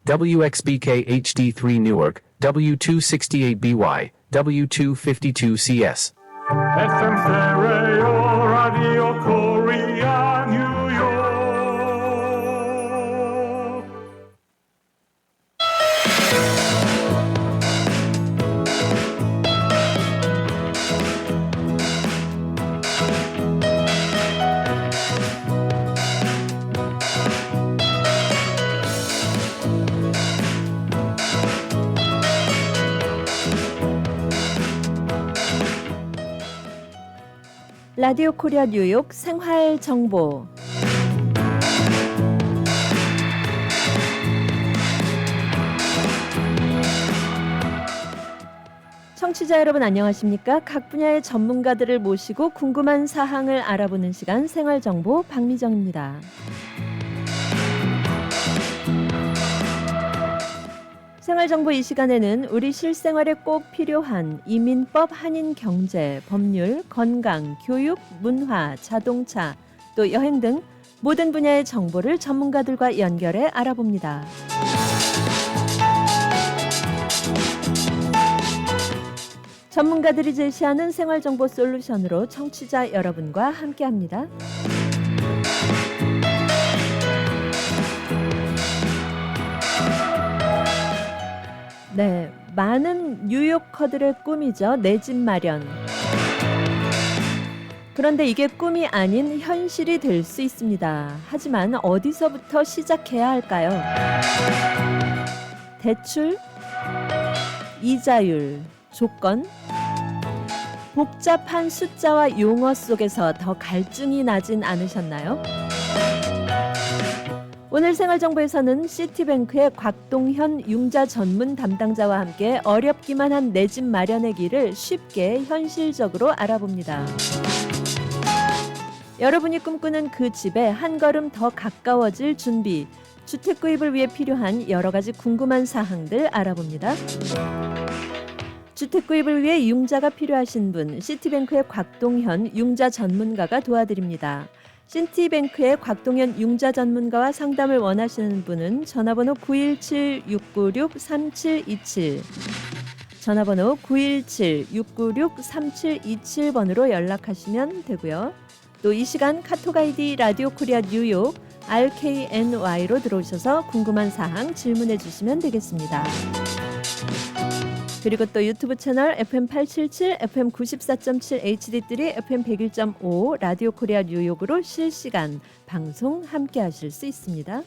WXBK HD3 Newark, W268BY, W252CS. FM stereo radio Korea 뉴욕. 라디오 코리아 뉴욕 생활 정보. 청취자 여러분 안녕하십니까? 각 분야의 전문가들을 모시고 궁금한 사항을 알아보는 시간 생활 정보 박미정입니다. 생활정보 이 시간에는 우리 실생활에 꼭 필요한 이민법, 한인경제, 법률, 건강, 교육, 문화, 자동차, 또 여행 등 모든 분야의 정보를 전문가들과 연결해 알아봅니다. 전문가들이 제시하는 생활정보 솔루션으로 청취자 여러분과 함께합니다. 네, 많은 뉴요커들의 꿈이죠. 내 집 마련. 그런데 이게 꿈이 아닌 현실이 될 수 있습니다. 하지만 어디서부터 시작해야 할까요? 대출, 이자율, 조건, 복잡한 숫자와 용어 속에서 더 갈증이 나진 않으셨나요? 오늘 생활정보에서는 시티뱅크의 곽동현 융자 전문 담당자와 함께 어렵기만 한 내 집 마련의 길을 쉽게 현실적으로 알아봅니다. 여러분이 꿈꾸는 그 집에 한 걸음 더 가까워질 준비, 주택 구입을 위해 필요한 여러 가지 궁금한 사항들 알아봅니다. 주택 구입을 위해 융자가 필요하신 분, 시티뱅크의 곽동현 융자 전문가가 도와드립니다. 시티뱅크의 곽동현 융자 전문가와 상담을 원하시는 분은 전화번호 917-696-3727 전화번호 917-696-3727번으로 연락하시면 되고요. 또 이 시간 카톡 아이디 라디오 코리아 뉴욕 RKNY로 들어오셔서 궁금한 사항 질문해 주시면 되겠습니다. 그리고 또 유튜브 채널 FM877, FM94.7 HD3, FM101.5 라디오 코리아 뉴욕으로 실시간 방송 함께 하실 수 있습니다.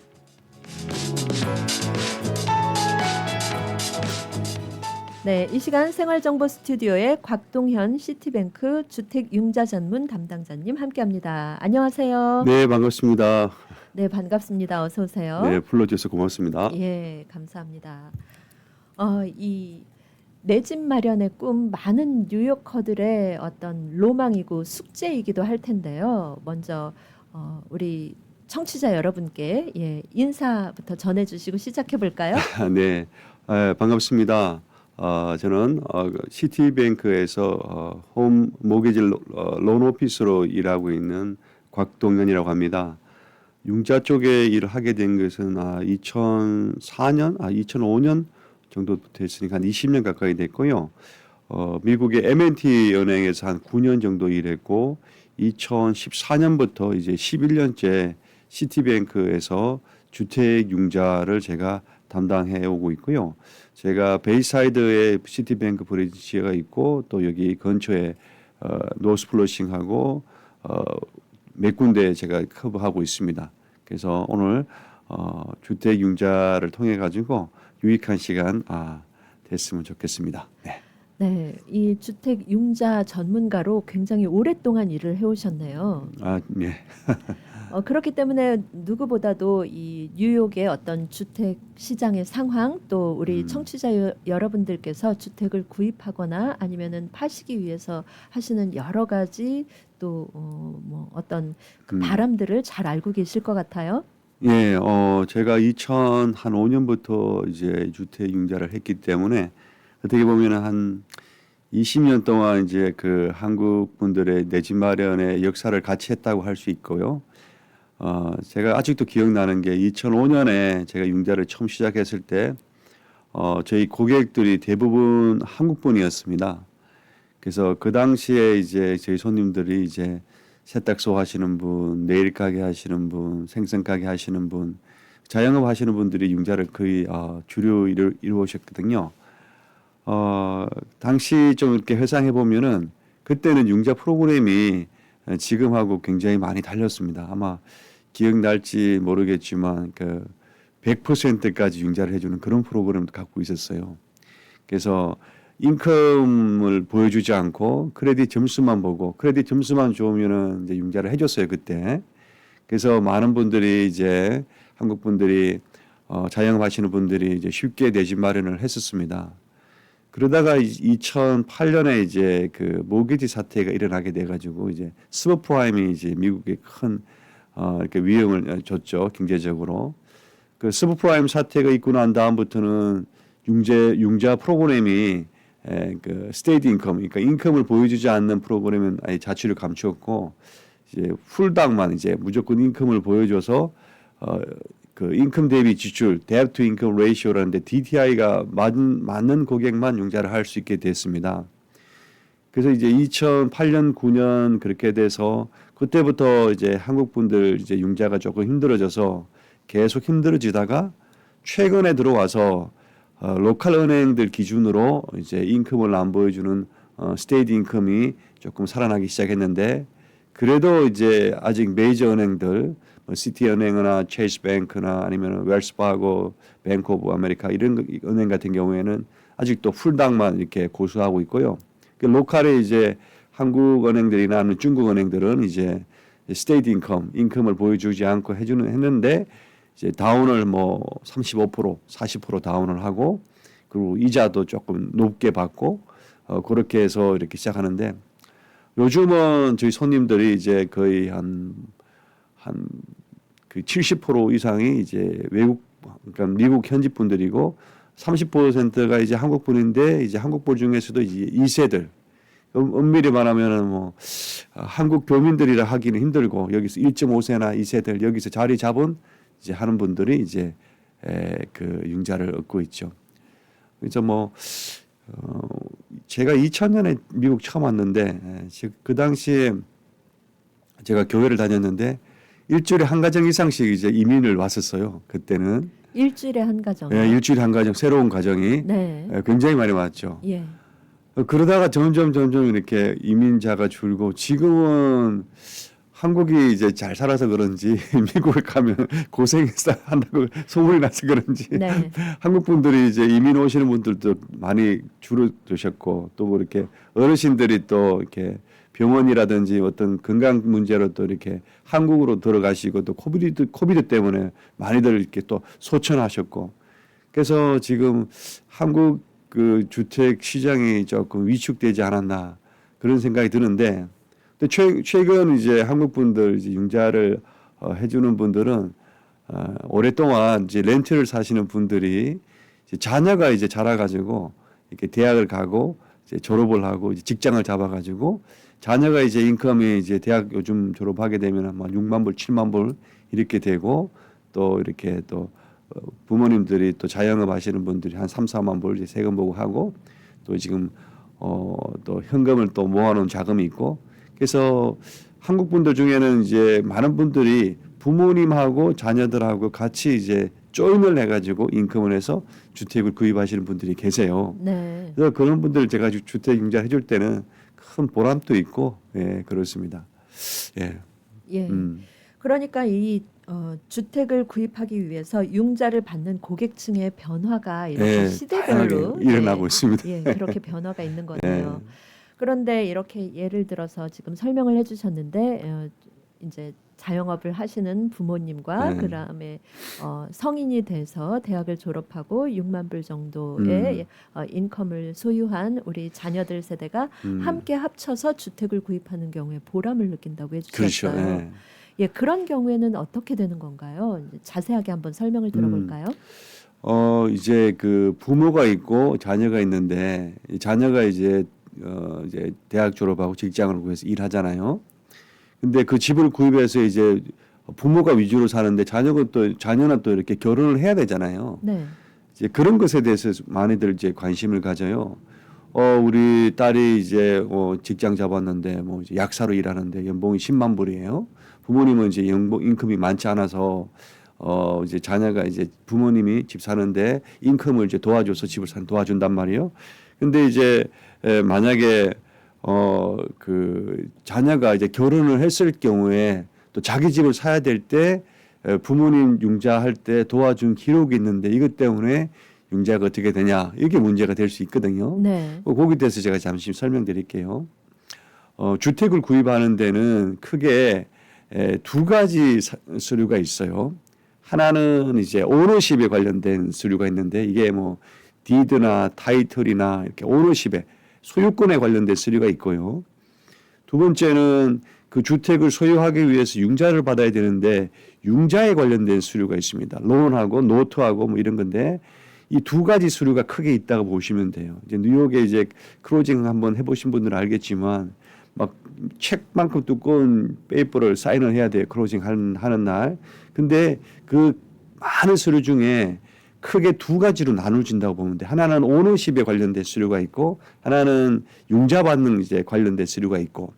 네, 이 시간 생활정보 스튜디오에 곽동현 시티뱅크 주택융자 전문 담당자님 함께합니다. 안녕하세요. 네, 반갑습니다. 네, 반갑습니다. 어서 오세요. 네, 불러주셔서 고맙습니다. 예, 감사합니다. 이 내 집 마련의 꿈 많은 뉴요커들의 어떤 로망이고 숙제이기도 할 텐데요. 먼저 우리 청취자 여러분께 인사부터 전해주시고 시작해 볼까요? 네, 반갑습니다. 저는 시티뱅크에서 홈 모기지 론 오피스로 일하고 있는 곽동현이라고 합니다. 융자 쪽에 일을 하게 된 것은 2005년 정도 됐으니까 한 20년 가까이 됐고요. 미국의 M&T 은행에서 한 9년 정도 일했고 2014년부터 이제 11년째 시티뱅크에서 주택 융자를 제가 담당해 오고 있고요. 제가 베이사이드에 시티뱅크 브랜치가 있고 또 여기 근처에 노스플러싱하고 몇 군데 제가 커버하고 있습니다. 그래서 오늘 주택 융자를 통해 가지고 유익한 시간 됐으면 좋겠습니다. 네. 네, 이 주택 융자 전문가로 굉장히 오랫동안 일을 해오셨네요. 네. 그렇기 때문에 누구보다도 이 뉴욕의 어떤 주택 시장의 상황 또 우리 청취자 여러분들께서 주택을 구입하거나 아니면은 파시기 위해서 하시는 여러 가지 또 뭐 어떤 그 바람들을 잘 알고 계실 것 같아요. 예, 제가 2005년부터 이제 주택 융자를 했기 때문에 어떻게 보면은 한 20년 동안 이제 그 한국 분들의 내 집 마련의 역사를 같이 했다고 할 수 있고요. 제가 아직도 기억나는 게 2005년에 제가 융자를 처음 시작했을 때 저희 고객들이 대부분 한국 분이었습니다. 그래서 그 당시에 이제 저희 손님들이 이제 세탁소 하시는 분, 네일 가게 하시는 분, 생선 가게 하시는 분, 자영업 하시는 분들이 융자를 거의 주류 이루어오셨거든요. 당시 좀 이렇게 회상해 보면은 그때는 융자 프로그램이 지금하고 굉장히 많이 달렸습니다. 아마 기억날지 모르겠지만 그 100%까지 융자를 해주는 그런 프로그램도 갖고 있었어요. 그래서 인컴을 보여주지 않고 크레딧 점수만 보고 크레딧 점수만 좋으면은 이제 융자를 해줬어요 그때. 그래서 많은 분들이 이제 한국 분들이 자영업 하시는 분들이 이제 쉽게 내 집 마련을 했었습니다. 그러다가 2008년에 이제 그 모기지 사태가 일어나게 돼가지고 이제 서브프라임이 이제 미국에 큰 이렇게 위험을 줬죠 경제적으로. 그 서브프라임 사태가 있고 난 다음부터는 융자 프로그램이 그 스테이트 인컴, 그러니까 인컴을 보여주지 않는 프로그램은 아예 자취를 감추었고 이제 풀당만 이제 무조건 인컴을 보여줘서 그 인컴 대비 지출, debt to income ratio라는데 DTI가 맞는 고객만 융자를 할 수 있게 됐습니다. 그래서 이제 2008년, 9년 그렇게 돼서 그때부터 이제 한국 분들 이제 융자가 조금 힘들어져서 계속 힘들어지다가 최근에 들어와서 로컬 은행들 기준으로 이제 인컴을 안 보여주는 스테이트 인컴이 조금 살아나기 시작했는데 그래도 이제 아직 메이저 은행들 시티은행이나 체이스뱅크나 아니면 웰스파고, 뱅크 오브 아메리카 이런 은행 같은 경우에는 아직도 풀당만 이렇게 고수하고 있고요. 그 로컬에 이제 한국 은행들이나 아니면 중국 은행들은 이제 스테이트 인컴을 보여주지 않고 했는데 이제 다운을 뭐 35%, 40% 다운을 하고 그리고 이자도 조금 높게 받고 그렇게 해서 이렇게 시작하는데 요즘은 저희 손님들이 이제 거의 한 그 70% 이상이 이제 외국 그러니까 미국 현지 분들이고 30%가 이제 한국 분인데 이제 한국 분 중에서도 이제 2세들 엄밀히 말하면은 뭐 한국 교민들이라 하기는 힘들고 여기서 1.5세나 2세들 여기서 자리 잡은 이제 하는 분들이 이제 그 융자를 얻고 있죠. 그래서 뭐 제가 2000년에 미국 처음 왔는데 그 당시에 제가 교회를 다녔는데 일주일에 한 가정 이상씩 이제 이민을 왔었어요. 그때는 일주일에 한 가정. 네, 일주일에 한 가정 새로운 가정이 네. 굉장히 많이 왔죠. 예. 그러다가 점점 이렇게 이민자가 줄고 지금은 한국이 이제 잘 살아서 그런지 미국에 가면 고생해서 한다고 소문이 나서 그런지 네. 한국 분들이 이제 이민 오시는 분들도 많이 줄어드셨고 또 이렇게 어르신들이 또 이렇게 병원이라든지 어떤 건강 문제로 또 이렇게 한국으로 들어가시고 또 코비드 때문에 많이들 이렇게 또 소천하셨고 그래서 지금 한국 그 주택 시장이 조금 위축되지 않았나 그런 생각이 드는데 최근 이제 한국 분들 이제 융자를 해주는 분들은 오랫동안 이제 렌트를 사시는 분들이 이제 자녀가 이제 자라가지고 이렇게 대학을 가고 이제 졸업을 하고 이제 직장을 잡아가지고 자녀가 이제 인컴이 이제 대학 요즘 졸업하게 되면 아마 6만 불, 7만 불 이렇게 되고 또 이렇게 또 부모님들이 또 자영업 하시는 분들이 한 3, 4만 불 이제 세금 보고 하고 또 지금 또 현금을 또 모아놓은 자금이 있고 그래서 한국 분들 중에는 이제 많은 분들이 부모님하고 자녀들하고 같이 이제 조인을 해가지고 인컴을 해서 주택을 구입하시는 분들이 계세요. 네. 그래서 그런 분들 제가 주택 융자 해줄 때는 큰 보람도 있고, 예, 그렇습니다. 예. 예. 그러니까 이 주택을 구입하기 위해서 융자를 받는 고객층의 변화가 이렇게 예, 시대별로 다양하게 일어나고 있습니다. 예, 그렇게 변화가 있는 거네요. 예. 그런데 이렇게 예를 들어서 지금 설명을 해주셨는데 이제 자영업을 하시는 부모님과 네. 그다음에 성인이 돼서 대학을 졸업하고 6만 불 정도의 인컴을 소유한 우리 자녀들 세대가 함께 합쳐서 주택을 구입하는 경우에 보람을 느낀다고 해주셨어요. 그렇죠. 예. 예, 그런 경우에는 어떻게 되는 건가요? 이제 자세하게 한번 설명을 들어볼까요? 이제 그 부모가 있고 자녀가 있는데 이 자녀가 이제 대학 졸업하고 직장을 구해서 일하잖아요. 근데 그 집을 구입해서 이제 부모가 위주로 사는데 자녀는 또 이렇게 결혼을 해야 되잖아요. 네. 이제 그런 것에 대해서 많이들 이제 관심을 가져요. 우리 딸이 이제 직장 잡았는데 뭐 이제 약사로 일하는데 연봉이 10만 불이에요. 부모님은 이제 인컴이 많지 않아서 이제 자녀가 이제 부모님이 집 사는데 인컴을 이제 도와줘서 집을 도와준단 말이에요. 근데 이제 만약에 그 자녀가 이제 결혼을 했을 경우에 또 자기 집을 사야 될 때 부모님 융자할 때 도와준 기록이 있는데 이것 때문에 융자가 어떻게 되냐 이게 문제가 될 수 있거든요. 네. 거기에 대해서 제가 잠시 설명드릴게요. 주택을 구입하는 데는 크게 두 가지 서류가 있어요. 하나는 이제 오너십에 관련된 서류가 있는데 이게 뭐 디드나 타이틀이나 이렇게 오너십에 소유권에 관련된 서류가 있고요. 두 번째는 그 주택을 소유하기 위해서 융자를 받아야 되는데 융자에 관련된 서류가 있습니다. 론하고 노트하고 뭐 이런 건데 이 두 가지 서류가 크게 있다고 보시면 돼요. 이제 뉴욕에 이제 크로징 한번 해보신 분들은 알겠지만 막 책만큼 두꺼운 페이퍼를 사인을 해야 돼요. 크로징 하는 날. 근데 그 많은 서류 중에 크게 두 가지로 나눠진다고 보면 돼. 하나는 오너십에 관련된 서류가 있고 하나는 융자 받는 이제 관련된 서류가 있고.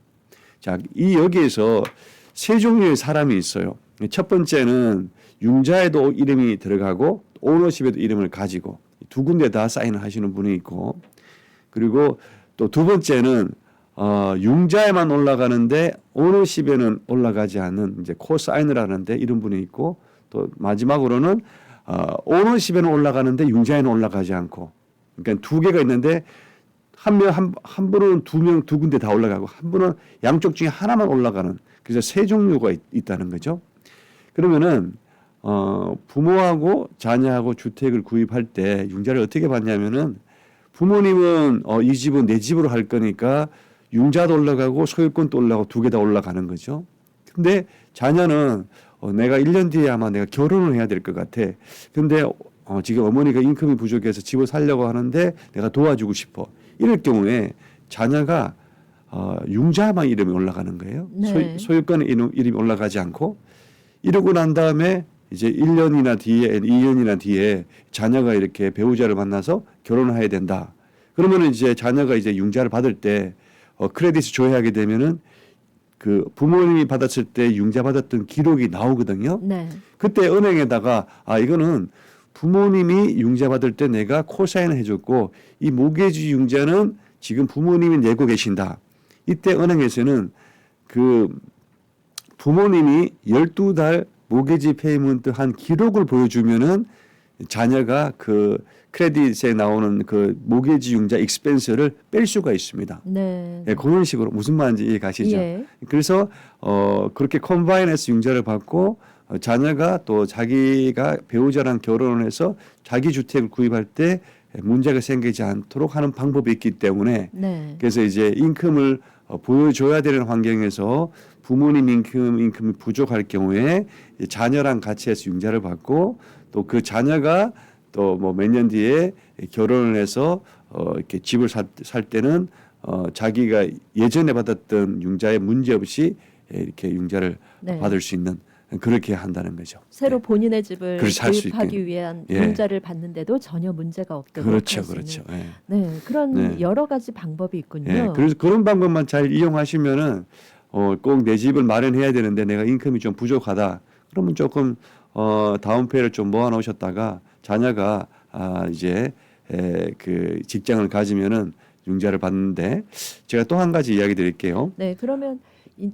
자, 여기에서 세 종류의 사람이 있어요. 첫 번째는 융자에도 이름이 들어가고 오너십에도 이름을 가지고 두 군데 다 사인을 하시는 분이 있고 그리고 또 두 번째는 융자에만 올라가는데 오너십에는 올라가지 않는 이제 코사인을 하는데 이런 분이 있고 또 마지막으로는 오너십에는 올라가는데 융자에는 올라가지 않고 그러니까 두 개가 있는데 한 분은 두 군데 다 올라가고 한 분은 양쪽 중에 하나만 올라가는 그래서 세 종류가 있다는 거죠. 그러면은 부모하고 자녀하고 주택을 구입할 때 융자를 어떻게 받냐면은 부모님은 이 집은 내 집으로 할 거니까 융자도 올라가고 소유권도 올라가고 두 개 다 올라가는 거죠. 근데 자녀는 내가 1년 뒤에 아마 내가 결혼을 해야 될 것 같아. 근데 지금 어머니가 인컴이 부족해서 집을 살려고 하는데 내가 도와주고 싶어. 이럴 경우에 자녀가 융자만 이름이 올라가는 거예요. 네. 소유권 이름이 올라가지 않고 이러고 난 다음에 이제 1년이나 뒤에 2년이나 뒤에 자녀가 이렇게 배우자를 만나서 결혼을 해야 된다. 그러면은 이제 자녀가 이제 융자를 받을 때 크레딧을 조회하게 되면은 그 부모님이 받았을 때 융자 받았던 기록이 나오거든요. 네. 그때 은행에다가 이거는 부모님이 융자 받을 때 내가 코사인을 해줬고 이 모게지 융자는 지금 부모님이 내고 계신다. 이때 은행에서는 그 부모님이 12달 모게지 페이먼트 한 기록을 보여주면은 자녀가 그 크레딧에 나오는 그 모게지 융자 익스펜스를 뺄 수가 있습니다. 네. 네, 그런 식으로 무슨 말인지 이해 가시죠? 예. 그래서 그렇게 컴바인해서 융자를 받고 자녀가 또 자기가 배우자랑 결혼을 해서 자기 주택을 구입할 때 문제가 생기지 않도록 하는 방법이 있기 때문에 네. 그래서 이제 인컴을 보여줘야 되는 환경에서 부모님 인컴이 부족할 경우에 자녀랑 같이 해서 융자를 받고 또 그 자녀가 또 뭐 몇 년 뒤에 결혼을 해서 이렇게 집을 살 때는 자기가 예전에 받았던 융자에 문제 없이 이렇게 융자를 네. 받을 수 있는 그렇게 한다는 거죠. 새로 네. 본인의 집을 그렇지, 할수 구입하기 있게. 위한 예. 융자를 받는데도 전혀 문제가 없도록 그렇죠, 할수 그렇죠. 있는. 예. 네, 그런 네. 여러 가지 방법이 있군요. 예, 그래서 그런 방법만 잘 이용하시면은 꼭 내 집을 마련해야 되는데 내가 인컴이 좀 부족하다. 그러면 조금 다운페이를 좀 모아 놓으셨다가 자녀가 이제 그 직장을 가지면은 융자를 받는데 제가 또 한 가지 이야기 드릴게요. 네, 그러면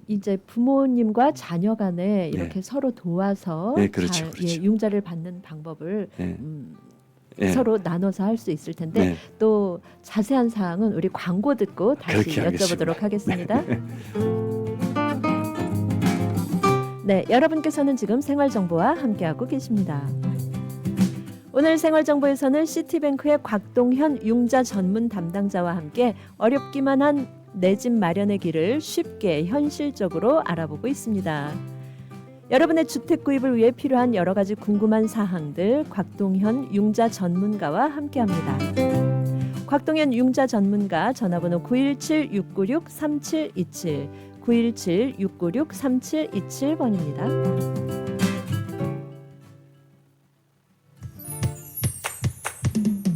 이제 부모님과 자녀 간에 이렇게 서로 도와서 네, 그렇죠, 그렇죠. 융자를 받는 방법을 예. 예. 서로 나눠서 할 수 있을 텐데 네. 또 자세한 사항은 우리 광고 듣고 다시 그렇게 하겠습니다. 여쭤보도록 하겠습니다. 네, 여러분께서는 지금 생활정보와 함께하고 계십니다. 오늘 생활정보에서는 시티뱅크의 곽동현 융자 전문 담당자와 함께 어렵기만 한 내 집 마련의 길을 쉽게 현실적으로 알아보고 있습니다. 여러분의 주택 구입을 위해 필요한 여러 가지 궁금한 사항들 곽동현 융자 전문가와 함께합니다. 곽동현 융자 전문가 전화번호 917-696-3727 917-696-3727번입니다.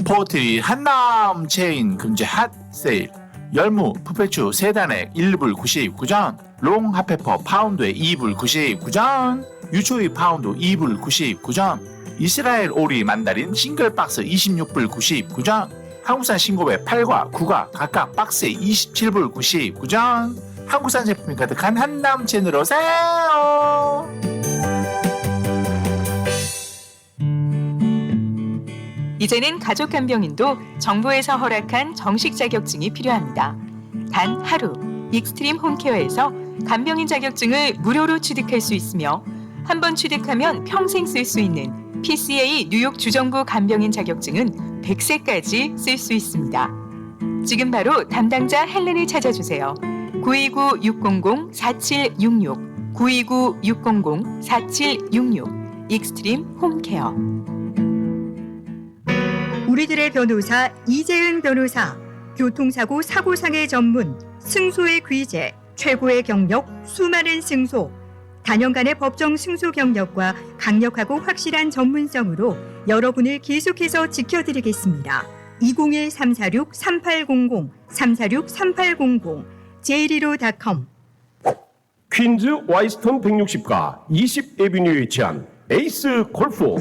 포트리 한남 체인 금제 핫 세일. 열무 푸페추 세단액 1불 99전, 롱 핫페퍼 파운드에 2불 99전, 유초이 파운드 2불 99전, 이스라엘 오리 만다린 싱글 박스 26불 99전, 한국산 신고배 8과 9가 각각 박스에 27불 99전. 한국산 제품이 가득한 한남 체인으로 오세요. 이제는 가족 간병인도 정부에서 허락한 정식 자격증이 필요합니다. 단 하루 익스트림 홈케어에서 간병인 자격증을 무료로 취득할 수 있으며 한 번 취득하면 평생 쓸 수 있는 PCA 뉴욕 주정부 간병인 자격증은 100세까지 쓸 수 있습니다. 지금 바로 담당자 헬렌을 찾아주세요. 929-600-4766 929-600-4766 익스트림 홈케어. 우리들의 변호사 이재은 변호사, 교통사고 사고상해 전문, 승소의 귀재, 최고의 경력, 수많은 승소, 다년간의 법정 승소 경력과 강력하고 확실한 전문성으로 여러분을 계속해서 지켜드리겠습니다. 201-346-3800, 346-3800, j125.com. 퀸즈 와이스턴 160가 20 에비뉴에 위치한 에이스 골프.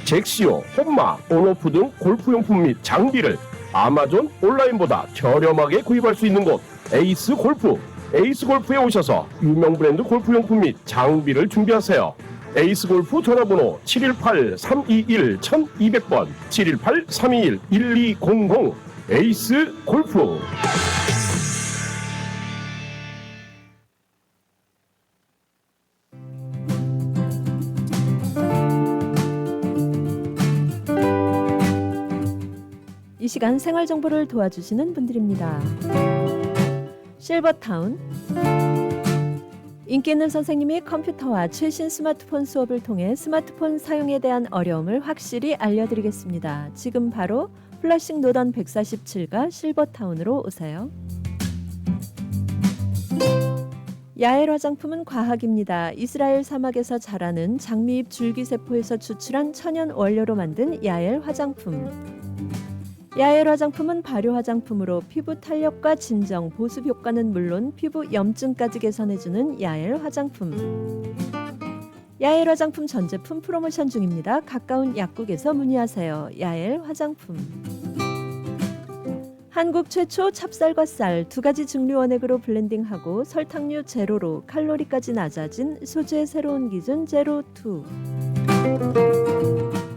잭시오, 홈마, 온오프 등 골프용품 및 장비를 아마존 온라인보다 저렴하게 구입할 수 있는 곳 에이스 골프. 에이스 골프에 오셔서 유명 브랜드 골프용품 및 장비를 준비하세요. 에이스 골프 전화번호 718-321-1200번 718-321-1200 에이스 골프. 이 시간 생활 정보를 도와주시는 분들입니다. 실버타운 인기 있는 선생님이 컴퓨터와 최신 스마트폰 수업을 통해 스마트폰 사용에 대한 어려움을 확실히 알려드리겠습니다. 지금 바로 플러싱 노던 147가 실버타운으로 오세요. 야엘 화장품은 과학입니다. 이스라엘 사막에서 자라는 장미잎 줄기세포에서 추출한 천연 원료로 만든 야엘 화장품. 야엘 화장품은 발효 화장품으로 피부 탄력과 진정, 보습 효과는 물론 피부 염증까지 개선해주는 야엘 화장품. 야엘 화장품 전 제품 프로모션 중입니다. 가까운 약국에서 문의하세요. 야엘 화장품. 한국 최초 찹쌀과 쌀 두 가지 증류 원액으로 블렌딩하고 설탕류 제로로 칼로리까지 낮아진 소주의 새로운 기준 제로2.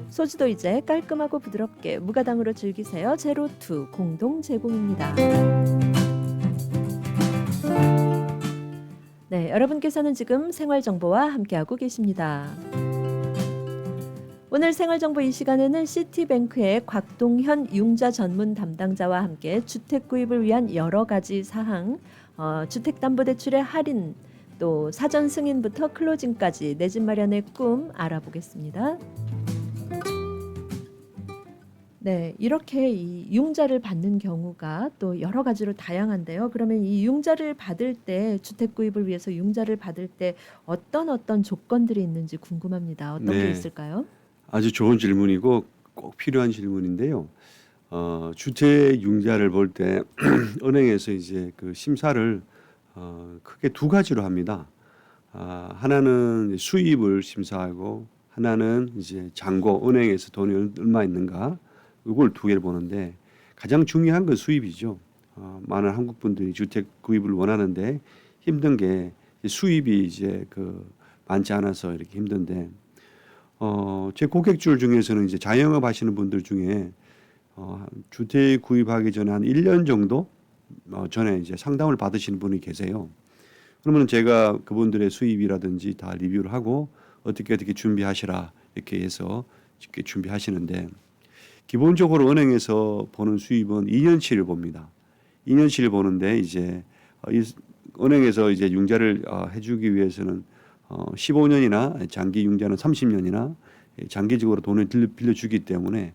소주도 이제 깔끔하고 부드럽게 무가당으로 즐기세요. 제로2 공동 제공입니다. 네, 여러분께서는 지금 생활정보와 함께하고 계십니다. 오늘 생활정보 이 시간에는 시티뱅크의 곽동현 융자 전문 담당자와 함께 주택 구입을 위한 여러 가지 사항, 주택담보대출의 할인, 또 사전 승인부터 클로징까지 내 집 마련의 꿈 알아보겠습니다. 네, 이렇게 이 융자를 받는 경우가 또 여러 가지로 다양한데요. 그러면 이 융자를 받을 때, 주택 구입을 위해서 융자를 받을 때 어떤 조건들이 있는지 궁금합니다. 어떤 게 있을까요? 아주 좋은 질문이고 꼭 필요한 질문인데요. 주택 융자를 볼 때 은행에서 이제 그 심사를 크게 두 가지로 합니다. 하나는 수입을 심사하고 하나는 이제 잔고, 은행에서 돈이 얼마 있는가, 이걸 두 개를 보는데 가장 중요한 건 수입이죠. 많은 한국 분들이 주택 구입을 원하는데 힘든 게 수입이 이제 많지 않아서 이렇게 힘든데, 제 고객들 중에서는 이제 자영업 하시는 분들 중에 주택 구입하기 전에 한 1년 정도 전에 이제 상담을 받으시는 분이 계세요. 그러면 제가 그분들의 수입이라든지 다 리뷰를 하고 어떻게 준비하시라 이렇게 해서 이렇게 준비하시는데, 기본적으로 은행에서 보는 수입은 2년치를 봅니다. 2년치를 보는데 이제 은행에서 이제 융자를 해주기 위해서는 15년이나 장기 융자는 30년이나 장기적으로 돈을 빌려주기 때문에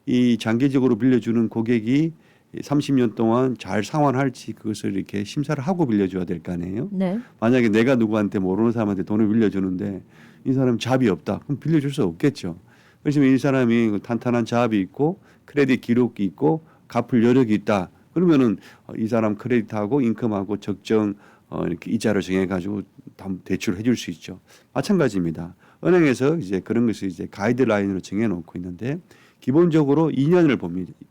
이 장기적으로 빌려주는 고객이 30년 동안 잘 상환할지 그것을 이렇게 심사를 하고 빌려줘야 될 거 아니에요. 네. 만약에 내가 누구한테 모르는 사람한테 돈을 빌려주는데 이 사람 잡이 없다. 그럼 빌려줄 수 없겠죠. 그렇지만 이 사람이 탄탄한 잡이 있고 크레딧 기록이 있고 갚을 여력이 있다. 그러면은 이 사람 크레딧하고 인컴하고 적정 이렇게 이자를 정해가지고 대출을 해줄 수 있죠. 마찬가지입니다. 은행에서 이제 그런 것을 이제 가이드라인으로 정해놓고 있는데 기본적으로 2년을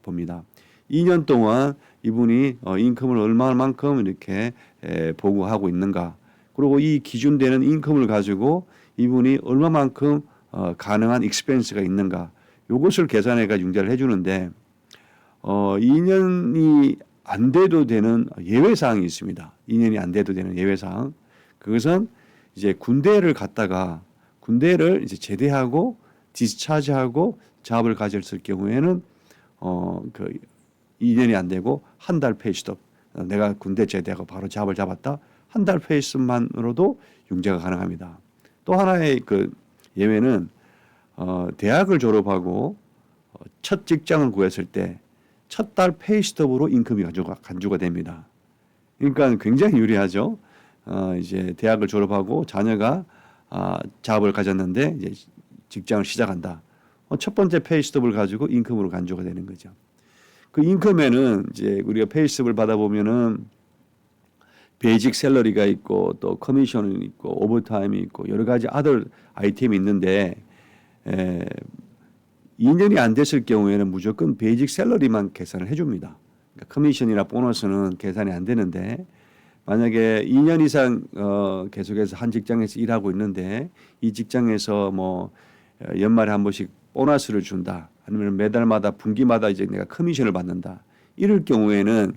봅니다. 2년 동안 이분이 인컴을 얼마만큼 이렇게 보고하고 있는가. 그리고 이 기준되는 인컴을 가지고 이분이 얼마만큼 가능한 익스펜스가 있는가. 요것을 계산해가 융자를 해주는데 2년이 안 돼도 되는 예외사항이 있습니다. 2년이 안 돼도 되는 예외사항. 그것은 이제 군대를 갔다가 군대를 이제 제대하고 디스차지하고 잡을 가졌을 경우에는 그 2년이 안 되고 한 달 페이스톱. 내가 군대 제대하고 바로 잡을 잡았다. 한 달 페이스만으로도 융자가 가능합니다. 또 하나의 그 예외는 대학을 졸업하고 첫 직장을 구했을 때 첫 달 페이스톱으로 인컴이 간주가 됩니다. 그러니까 굉장히 유리하죠. 이제 대학을 졸업하고 자녀가 잡을 가졌는데 이제 직장을 시작한다. 첫 번째 페이스톱을 가지고 인컴으로 간주가 되는 거죠. 그 인컴에는 이제 우리가 페이스톱을 받아보면은 베이직 샐러리가 있고 또 커미션이 있고 오버타임이 있고 여러 가지 아들 아이템이 있는데 2년이 안 됐을 경우에는 무조건 베이직 샐러리만 계산을 해줍니다. 그러니까 커미션이나 보너스는 계산이 안 되는데 만약에 2년 이상 계속해서 한 직장에서 일하고 있는데 이 직장에서 뭐 연말에 한 번씩 보너스를 준다. 아니면 매달마다 분기마다 이제 내가 커미션을 받는다. 이럴 경우에는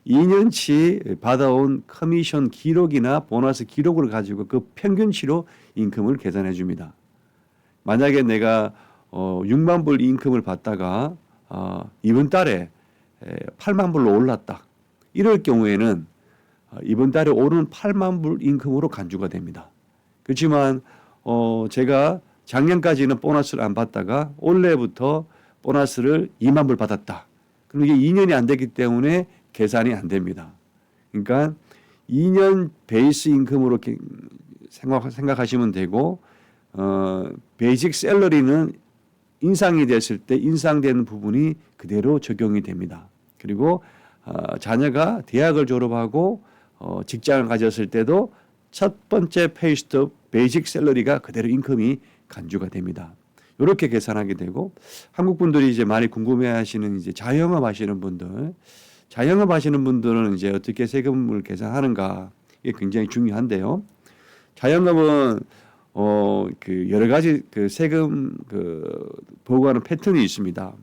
2년치 받아온 커미션 기록이나 보너스 기록을 가지고 그 평균치로 인컴을 계산해 줍니다. 만약에 내가 6만 불 인컴을 받다가 이번 달에 8만 불로 올랐다. 이럴 경우에는 이번 달에 오른 8만 불 인컴으로 간주가 됩니다. 그렇지만 제가 작년까지는 보너스를 안 받다가 올해부터 보너스를 2만 불 받았다. 그럼 이게 2년이 안 됐기 때문에 계산이 안 됩니다. 그러니까 2년 베이스 인컴으로 생각하시면 되고 베이직 샐러리는 인상이 됐을 때 인상되는 부분이 그대로 적용이 됩니다. 그리고 자녀가 대학을 졸업하고 직장을 가졌을 때도 첫 번째 페이스톱 베이직 샐러리가 그대로 인컴이 간주가 됩니다. 이렇게 계산하게 되고 한국 분들이 이제 많이 궁금해하시는 이제 자영업 하시는 분들, 자영업 하시는 분들은 이제 어떻게 세금을 계산하는가 이게 굉장히 중요한데요. 자영업은 그 여러 가지 그 세금 보고하는 패턴이 있습니다.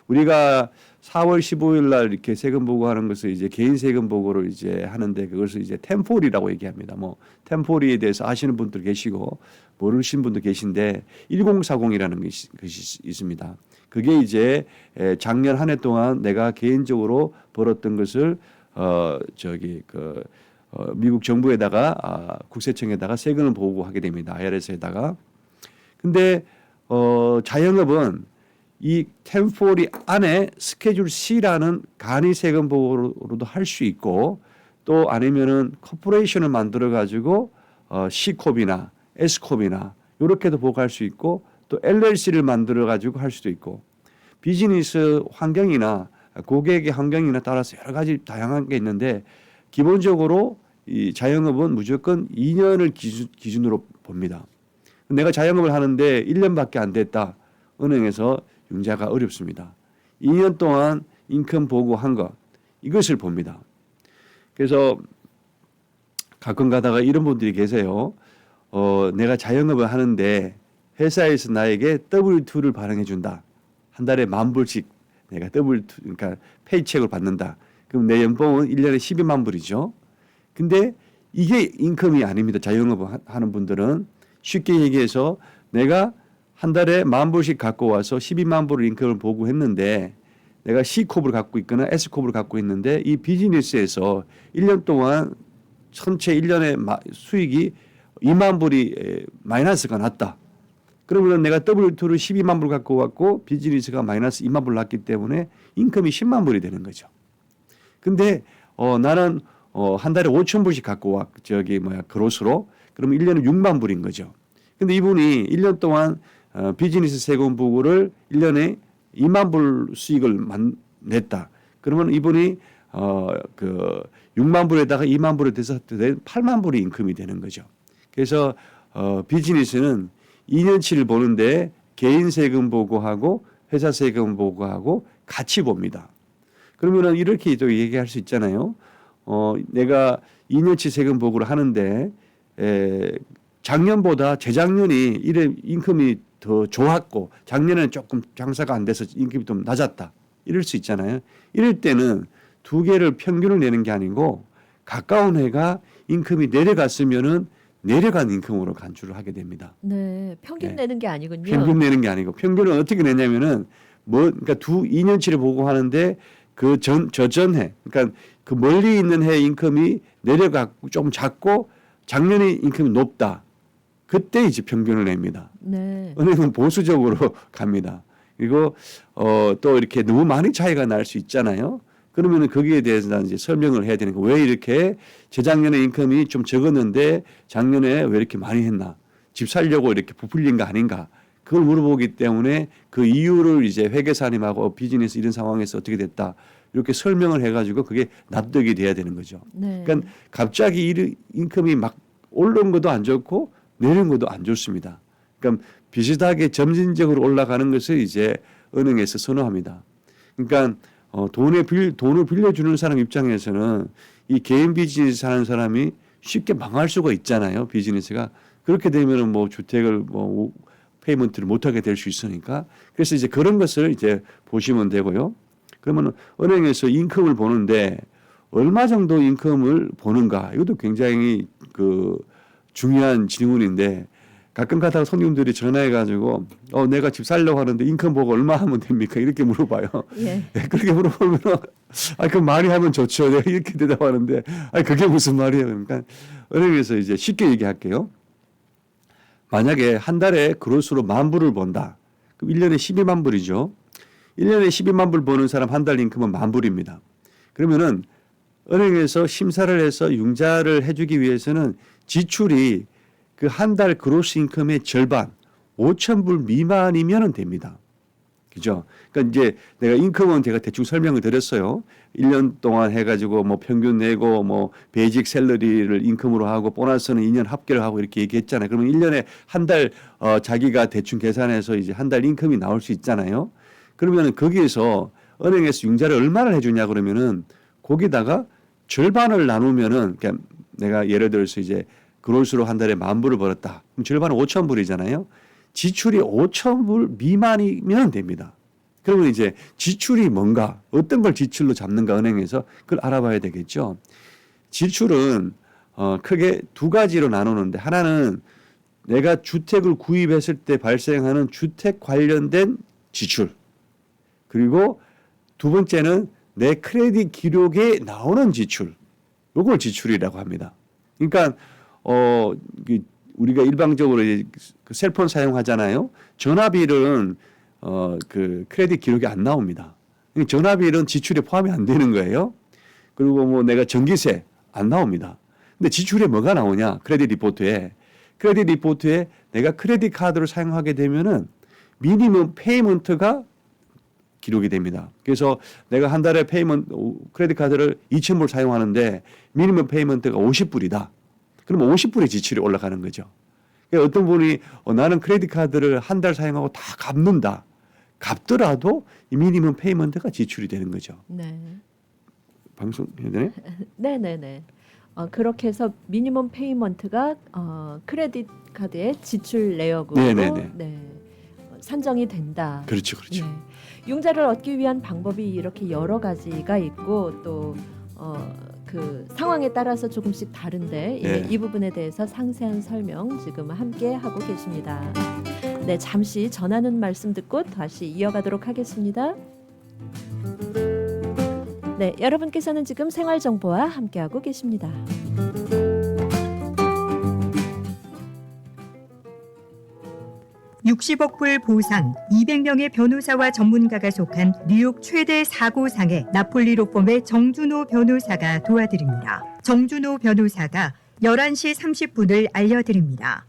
우리가 4월 15일 날 이렇게 세금 보고하는 것을 이제 개인 세금 보고를 이제 하는데 그것을 이제 템포리라고 얘기합니다. 뭐 템포리에 대해서 아시는 분들 계시고 모르시는 분도 계신데 1040이라는 것이 있습니다. 그게 이제 작년 한 해 동안 내가 개인적으로 벌었던 것을 미국 정부에다가 국세청에다가 세금을 보고하게 됩니다. IRS에다가. 근데 자영업은 이 템포리 안에 스케줄 C라는 간이 세금 보고로도 할 수 있고 또 아니면은 코퍼레이션을 만들어 가지고 C콥이나 S콥이나 이렇게도 보고할 수 있고 또 LLC를 만들어 가지고 할 수도 있고 비즈니스 환경이나 고객의 환경이나 따라서 여러 가지 다양한 게 있는데 기본적으로 이 자영업은 무조건 2년을 기준으로 봅니다. 내가 자영업을 하는데 1년밖에 안 됐다. 은행에서 융자가 어렵습니다. 2년 동안 인컴 보고한 것 이것을 봅니다. 그래서 가끔 가다가 이런 분들이 계세요. 내가 자영업을 하는데 회사에서 나에게 W2를 발행해 준다. 한 달에 10,000불씩 내가 W2 그러니까 페이첵을 받는다. 그럼 내 연봉은 1년에 12만 불이죠. 근데 이게 인컴이 아닙니다. 자영업을 하는 분들은 쉽게 얘기해서 내가 한 달에 10,000불씩 갖고 와서 12만 불을 인컴을 보고했는데 내가 C콥을 갖고 있거나 S콥을 갖고 있는데 이 비즈니스에서 1년 동안 전체 1년의 수익이 2만 불이 마이너스가 났다. 그러면 내가 W2를 12만 불 갖고 왔고 비즈니스가 마이너스 2만 불 났기 때문에 인컴이 10만 불이 되는 거죠. 근데 나는 한 달에 5천 불씩 갖고 와 그로스로 그러면 1년에 6만 불인 거죠. 근데 이분이 1년 동안 비즈니스 세금 부구를 1년에 2만 불 수익을 냈다. 그러면 이분이 그 6만 불에다가 2만 불에 대해서 8만 불이 인컴이 되는 거죠. 그래서 비즈니스는 2년치를 보는데 개인 세금 보고하고 회사 세금 보고하고 같이 봅니다. 그러면은 이렇게 또 얘기할 수 있잖아요. 내가 2년치 세금 보고를 하는데 작년보다 재작년이 이래 인컴이 더 좋았고 작년에는 조금 장사가 안 돼서 인컴이 좀 낮았다. 이럴 수 있잖아요. 이럴 때는 두 개를 평균을 내는 게 아니고 가까운 해가 인컴이 내려갔으면은 내려간 인컴으로 간주를 하게 됩니다. 네, 평균 네. 내는 게 아니군요. 평균 내는 게 아니고 평균은 어떻게 내냐면은 그러니까 2년치를 보고 하는데 그 저전해 그러니까 그 멀리 있는 해 인컴이 내려가고 좀 작고 작년에 인컴이 높다. 그때 이제 평균을 냅니다. 네. 은행은 보수적으로 갑니다. 그리고 또 이렇게 너무 많이 차이가 날 수 있잖아요. 그러면은 거기에 대해서 이제 설명을 해야 되는 거. 왜 이렇게 재작년에 인컴이 좀 적었는데 작년에 왜 이렇게 많이 했나? 집 살려고 이렇게 부풀린 거 아닌가? 그걸 물어보기 때문에 그 이유를 이제 회계사님하고 비즈니스 이런 상황에서 어떻게 됐다. 이렇게 설명을 해가지고 그게 납득이 돼야 되는 거죠. 네. 그러니까 갑자기 인컴이 막 오른 것도 안 좋고 내린 것도 안 좋습니다. 그러니까 비슷하게 점진적으로 올라가는 것을 이제 은행에서 선호합니다. 그러니까 돈을 빌려주는 사람 입장에서는 이 개인 비즈니스 하는 사람이 쉽게 망할 수가 있잖아요. 비즈니스가 그렇게 되면은 뭐 주택을 뭐 페이먼트를 못하게 될 수 있으니까 그래서 이제 그런 것을 이제 보시면 되고요. 그러면 은행에서 인컴을 보는데 얼마 정도 인컴을 보는가 이것도 굉장히 그 중요한 질문인데 가끔 가다가 손님들이 전화해가지고 내가 집 살려고 하는데 인컴 보고 얼마 하면 됩니까? 이렇게 물어봐요. 예. 그렇게 물어보면 그럼 많이 하면 좋죠. 내가 이렇게 대답하는데 그게 무슨 말이에요? 그러니까 은행에서 이제 쉽게 얘기할게요. 만약에 한 달에 그로스로 10,000불을 번다. 그럼 1년에 12만 불이죠. 1년에 12만 불 버는 사람 한 달 인컴은 10,000불입니다. 그러면은 은행에서 심사를 해서 융자를 해주기 위해서는 지출이 그 한 달 그로스 인컴의 절반 5,000불 미만이면 됩니다. 그죠? 그러니까 이제 내가 인컴은 제가 대충 설명을 드렸어요. 1년 동안 해가지고 뭐 평균 내고 뭐 베이직 샐러리를 인컴으로 하고 보너스는 2년 합계를 하고 이렇게 얘기했잖아요. 그러면 1년에 한 달 자기가 대충 계산해서 이제 한 달 인컴이 나올 수 있잖아요. 그러면은 거기에서 은행에서 융자를 얼마를 해주냐 그러면은 거기다가 절반을 나누면은 그러니까 내가 예를 들어서 이제 그로스로 한 달에 10,000불을 벌었다. 그럼 절반은 5,000불이잖아요. 지출이 5,000불 미만이면 됩니다. 그러면 이제 지출이 뭔가 어떤 걸 지출로 잡는가 은행에서 그걸 알아봐야 되겠죠. 지출은 크게 두 가지로 나누는데 하나는 내가 주택을 구입했을 때 발생하는 주택 관련된 지출 그리고 두 번째는 내 크레딧 기록에 나오는 지출 이걸 지출이라고 합니다. 그러니까 우리가 일방적으로 그 셀폰 사용하잖아요. 전화비는 그 크레딧 기록이 안 나옵니다. 전화비는 지출에 포함이 안 되는 거예요. 그리고 뭐 내가 전기세 안 나옵니다. 근데 지출에 뭐가 나오냐? 크레딧 리포트에 내가 크레딧 카드를 사용하게 되면은 미니멈 페이먼트가 기록이 됩니다. 그래서 내가 한 달에 크레딧 카드를 2,000불 사용하는데 미니멈 페이먼트가 50불이다. 그러면 50불의 지출이 올라가는 거죠. 그러니까 어떤 분이 나는 크레딧 카드를 한 달 사용하고 다 갚는다. 갚더라도 이 미니멈 페이먼트가 지출이 되는 거죠. 네. 방송 해야 되네? 네네네. 그렇게 해서 미니멈 페이먼트가 크레딧 카드의 지출 내역으로 네네네. 네, 산정이 된다. 그렇죠. 예. 융자를 얻기 위한 방법이 이렇게 여러 가지가 있고 또 그 상황에 따라서 조금씩 다른데 네. 이 부분에 대해서 상세한 설명 지금 함께 하고 계십니다. 네, 잠시 전하는 말씀 듣고 다시 이어가도록 하겠습니다. 네, 여러분께서는 지금 생활정보와 함께하고 계십니다. 60억 불 보상, 200명의 변호사와 전문가가 속한 뉴욕 최대 사고상에 나폴리 로펌의 정준호 변호사가 도와드립니다. 정준호 변호사가 11시 30분을 알려드립니다.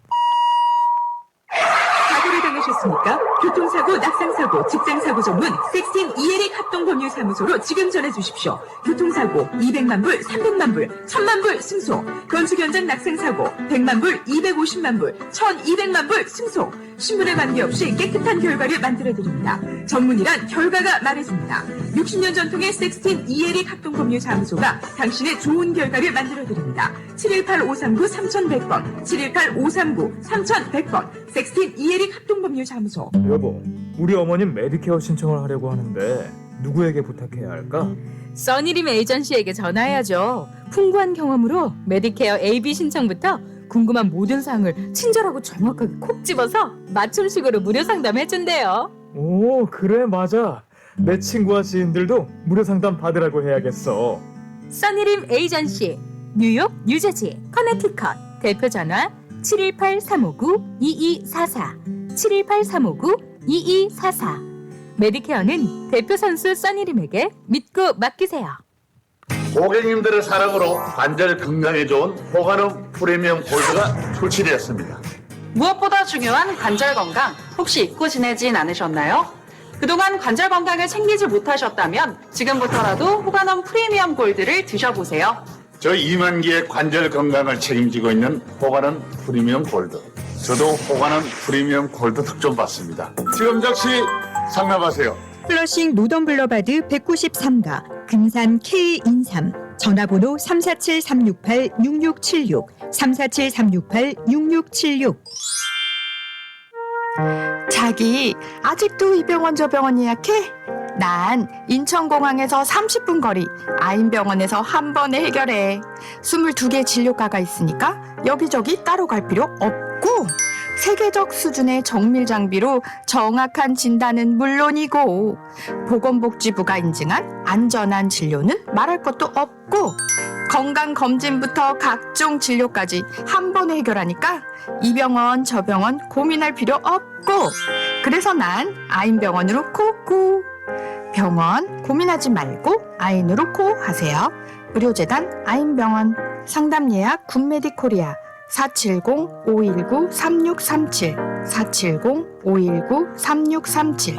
사고를 당하셨습니까? 교통사고, 낙상사고, 직장사고 전문 섹스틴 이에릭 합동법률사무소로 지금 전해주십시오. 교통사고 200만 불, 300만 불, 1000만 불 승소. 건축 현장 낙상사고 100만 불, 250만 불, 1200만 불 승소. 신분에 관계없이 깨끗한 결과를 만들어드립니다. 전문이란 결과가 말해줍니다. 60년 전통의 섹스틴 이에릭 합동법률사무소가 당신의 좋은 결과를 만들어드립니다. 718-539-3100번, 718-539-3100번, 섹스틴 이에릭 합동법률사무소. 여보, 우리 어머님 메디케어 신청을 하려고 하는데 누구에게 부탁해야 할까? 써니림 에이전시에게 전화해야죠. 풍부한 경험으로 메디케어 AB 신청부터 궁금한 모든 사항을 친절하고 정확하게 콕 집어서 맞춤식으로 무료 상담해준대요. 오, 그래, 맞아. 내 친구와 지인들도 무료 상담 받으라고 해야겠어. 써니림 에이전시, 뉴욕, 뉴저지, 커네티컷. 대표 전화 718-359-2244, 718-359-2244. 메디케어는 대표 선수 써니림에게 믿고 맡기세요. 고객님들의 사랑으로 관절 건강에 좋은 호가름 프리미엄 골드가 출시되었습니다. 무엇보다 중요한 관절 건강 혹시 잊고 지내진 않으셨나요? 그동안 관절 건강을 챙기지 못하셨다면 지금부터라도 호가넘 프리미엄 골드를 드셔보세요. 저희 2만 개의 관절 건강을 책임지고 있는 호가름 프리미엄 골드. 저도 호가름 프리미엄 골드 득점 받습니다. 지금 즉시 상담하세요. 플러싱 노던블러바드 193가 금산 K인삼 전화번호 347-368-6676 347-368-6676. 자기 아직도 이 병원 저 병원 예약해? 난 인천공항에서 30분 거리 아인병원에서 한 번에 해결해. 22개 진료과가 있으니까 여기저기 따로 갈 필요 없고 세계적 수준의 정밀 장비로 정확한 진단은 물론이고 보건복지부가 인증한 안전한 진료는 말할 것도 없고 건강검진부터 각종 진료까지 한 번에 해결하니까 이 병원 저 병원 고민할 필요 없고 그래서 난 아인병원으로 코코. 병원 고민하지 말고 아인으로 코 하세요. 의료재단 아인병원. 상담 예약 굿메디코리아 470-519-3637 470-519-3637.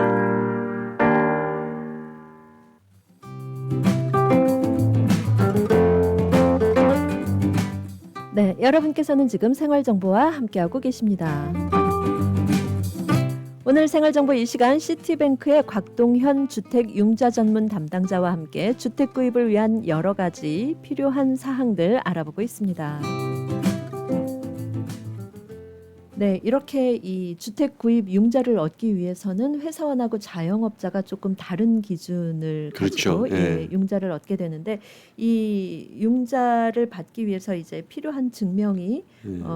네, 여러분께서는 지금 생활정보와 함께하고 계십니다. 오늘 생활정보 이 시간 시티뱅크의 곽동현 주택융자 전문 담당자와 함께 주택 구입을 위한 여러 가지 필요한 사항들 알아보고 있습니다. 네, 이렇게 이 주택 구입 융자를 얻기 위해서는 회사원하고 자영업자가 조금 다른 기준을 그렇죠. 가지고 예. 융자를 얻게 되는데 이 융자를 받기 위해서 이제 필요한 증명이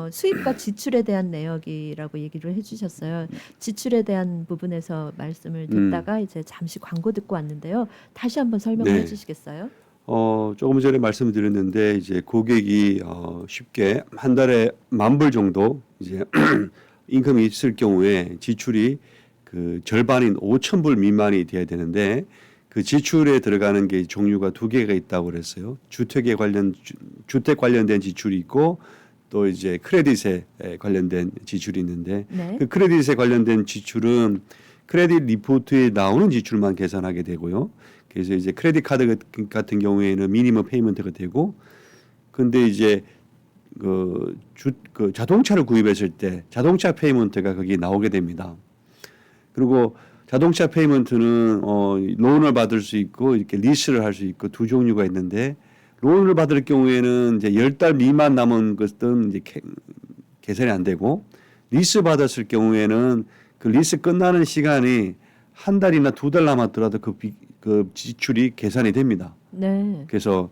수입과 지출에 대한 내역이라고 얘기를 해주셨어요. 지출에 대한 부분에서 말씀을 듣다가 이제 잠시 광고 듣고 왔는데요. 다시 한번 설명을 네. 해주시겠어요? 조금 전에 말씀드렸는데 이제 고객이 쉽게 한 달에 10,000불 정도 이제 인컴이 있을 경우에 지출이 그 절반인 5,000불 미만이 돼야 되는데 그 지출에 들어가는 게 종류가 2개가 있다고 그랬어요. 주택 관련된 지출이 있고 또 이제 크레딧에 관련된 지출이 있는데 네. 그 크레딧에 관련된 지출은 크레딧 리포트에 나오는 지출만 계산하게 되고요. 그래서 이제 크레딧 카드 같은 경우에는 미니멈 페이먼트가 되고, 근데 이제 그 자동차를 구입했을 때 자동차 페이먼트가 거기 나오게 됩니다. 그리고 자동차 페이먼트는 론을 받을 수 있고 이렇게 리스를 할 수 있고 두 종류가 있는데 론을 받을 경우에는 이제 10달 미만 남은 것은 이제 계산이 안 되고 리스 받았을 경우에는 그 리스 끝나는 시간이 한 달이나 2달 남았더라도 그 지출이 계산이 됩니다. 네. 그래서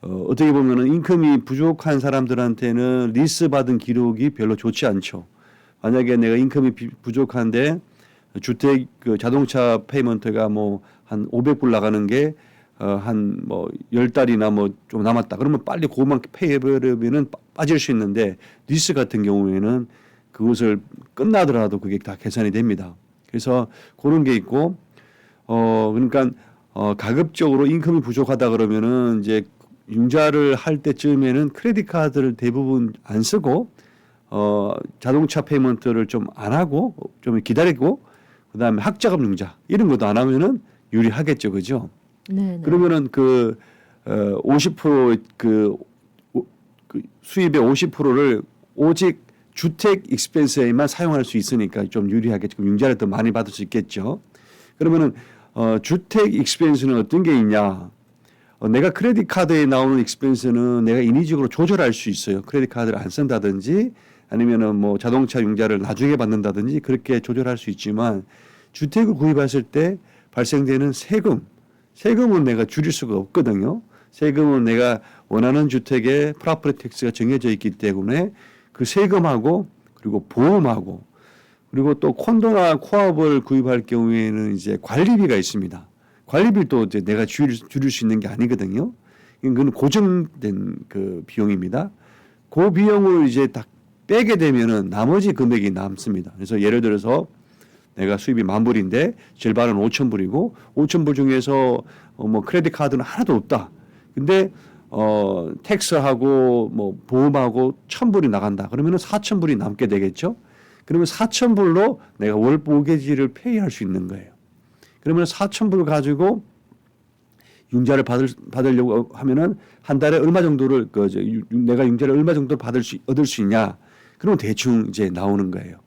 어떻게 보면은 인컴이 부족한 사람들한테는 리스 받은 기록이 별로 좋지 않죠. 만약에 내가 인컴이 부족한데 주택 자동차 페이먼트가 뭐 한 500불 나가는 게 한 뭐 10달이나 뭐 좀 남았다. 그러면 빨리 그것만 페이해버리면은 빠질 수 있는데 리스 같은 경우에는 그것을 끝나더라도 그게 다 계산이 됩니다. 그래서 그런 게 있고 그러니까 가급적으로 인컴이 부족하다 그러면은 이제 융자를 할 때쯤에는 크레딧 카드를 대부분 안 쓰고 자동차 페이먼트를 좀 안 하고 좀 기다리고 그다음에 학자금 융자 이런 것도 안 하면은 유리하겠죠, 그죠? 네. 그러면은 50% 그 수입의 50%를 오직 주택 익스펜스에만 사용할 수 있으니까 좀 유리하겠죠. 융자를 더 많이 받을 수 있겠죠. 그러면은 주택 익스펜스는 어떤 게 있냐? 내가 크레딧 카드에 나오는 익스펜스는 내가 인위적으로 조절할 수 있어요. 크레딧 카드를 안 쓴다든지 아니면은 뭐 자동차 융자를 나중에 받는다든지 그렇게 조절할 수 있지만 주택을 구입했을 때 발생되는 세금은 내가 줄일 수가 없거든요. 세금은 내가 원하는 주택의 프로퍼티 텍스가 정해져 있기 때문에 그 세금하고 그리고 보험하고 그리고 또 콘도나 코업을 구입할 경우에는 이제 관리비가 있습니다. 관리비도 이제 내가 줄일 수 있는 게 아니거든요. 이건 고정된 그 비용입니다. 그 비용을 이제 다 빼게 되면은 나머지 금액이 남습니다. 그래서 예를 들어서 내가 수입이 10,000불인데 절반은 5,000불이고 5,000불 중에서 뭐 크레딧 카드는 하나도 없다. 근데 텍스하고 뭐 보험하고 1,000불이 나간다. 그러면은 4,000불이 남게 되겠죠. 그러면 4,000불로 내가 월 모기지를 페이할 수 있는 거예요. 그러면 4,000불 가지고 융자를 받으려고 하면은 한 달에 얼마 정도를 내가 융자를 얼마 정도 얻을 수 있냐? 그러면 대충 이제 나오는 거예요.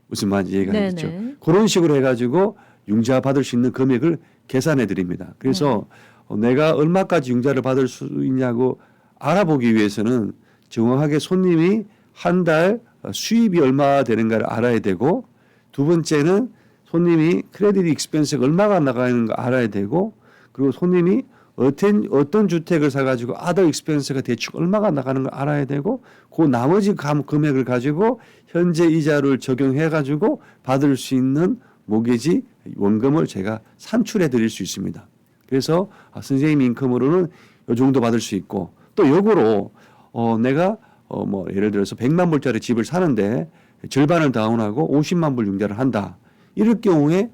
무슨 말인지 이해가 되겠죠. 그런 식으로 해가지고 융자 받을 수 있는 금액을 계산해 드립니다. 그래서 내가 얼마까지 융자를 받을 수 있냐고 알아보기 위해서는 정확하게 손님이 한 달 수입이 얼마 되는가를 알아야 되고 두 번째는 손님이 크레딧 익스펜스가 얼마가 나가는 거 알아야 되고 그리고 손님이 어떤 주택을 사가지고 아더 익스펜스가 대충 얼마가 나가는 걸 알아야 되고 그 나머지 금액을 가지고 현재 이자를 적용해가지고 받을 수 있는 모기지 원금을 제가 산출해 드릴 수 있습니다. 그래서 선생님 인컴으로는 이 정도 받을 수 있고 또 역으로 내가 뭐 예를 들어서 100만 불짜리 집을 사는데 절반을 다운하고 50만 불 융자를 한다. 이럴 경우에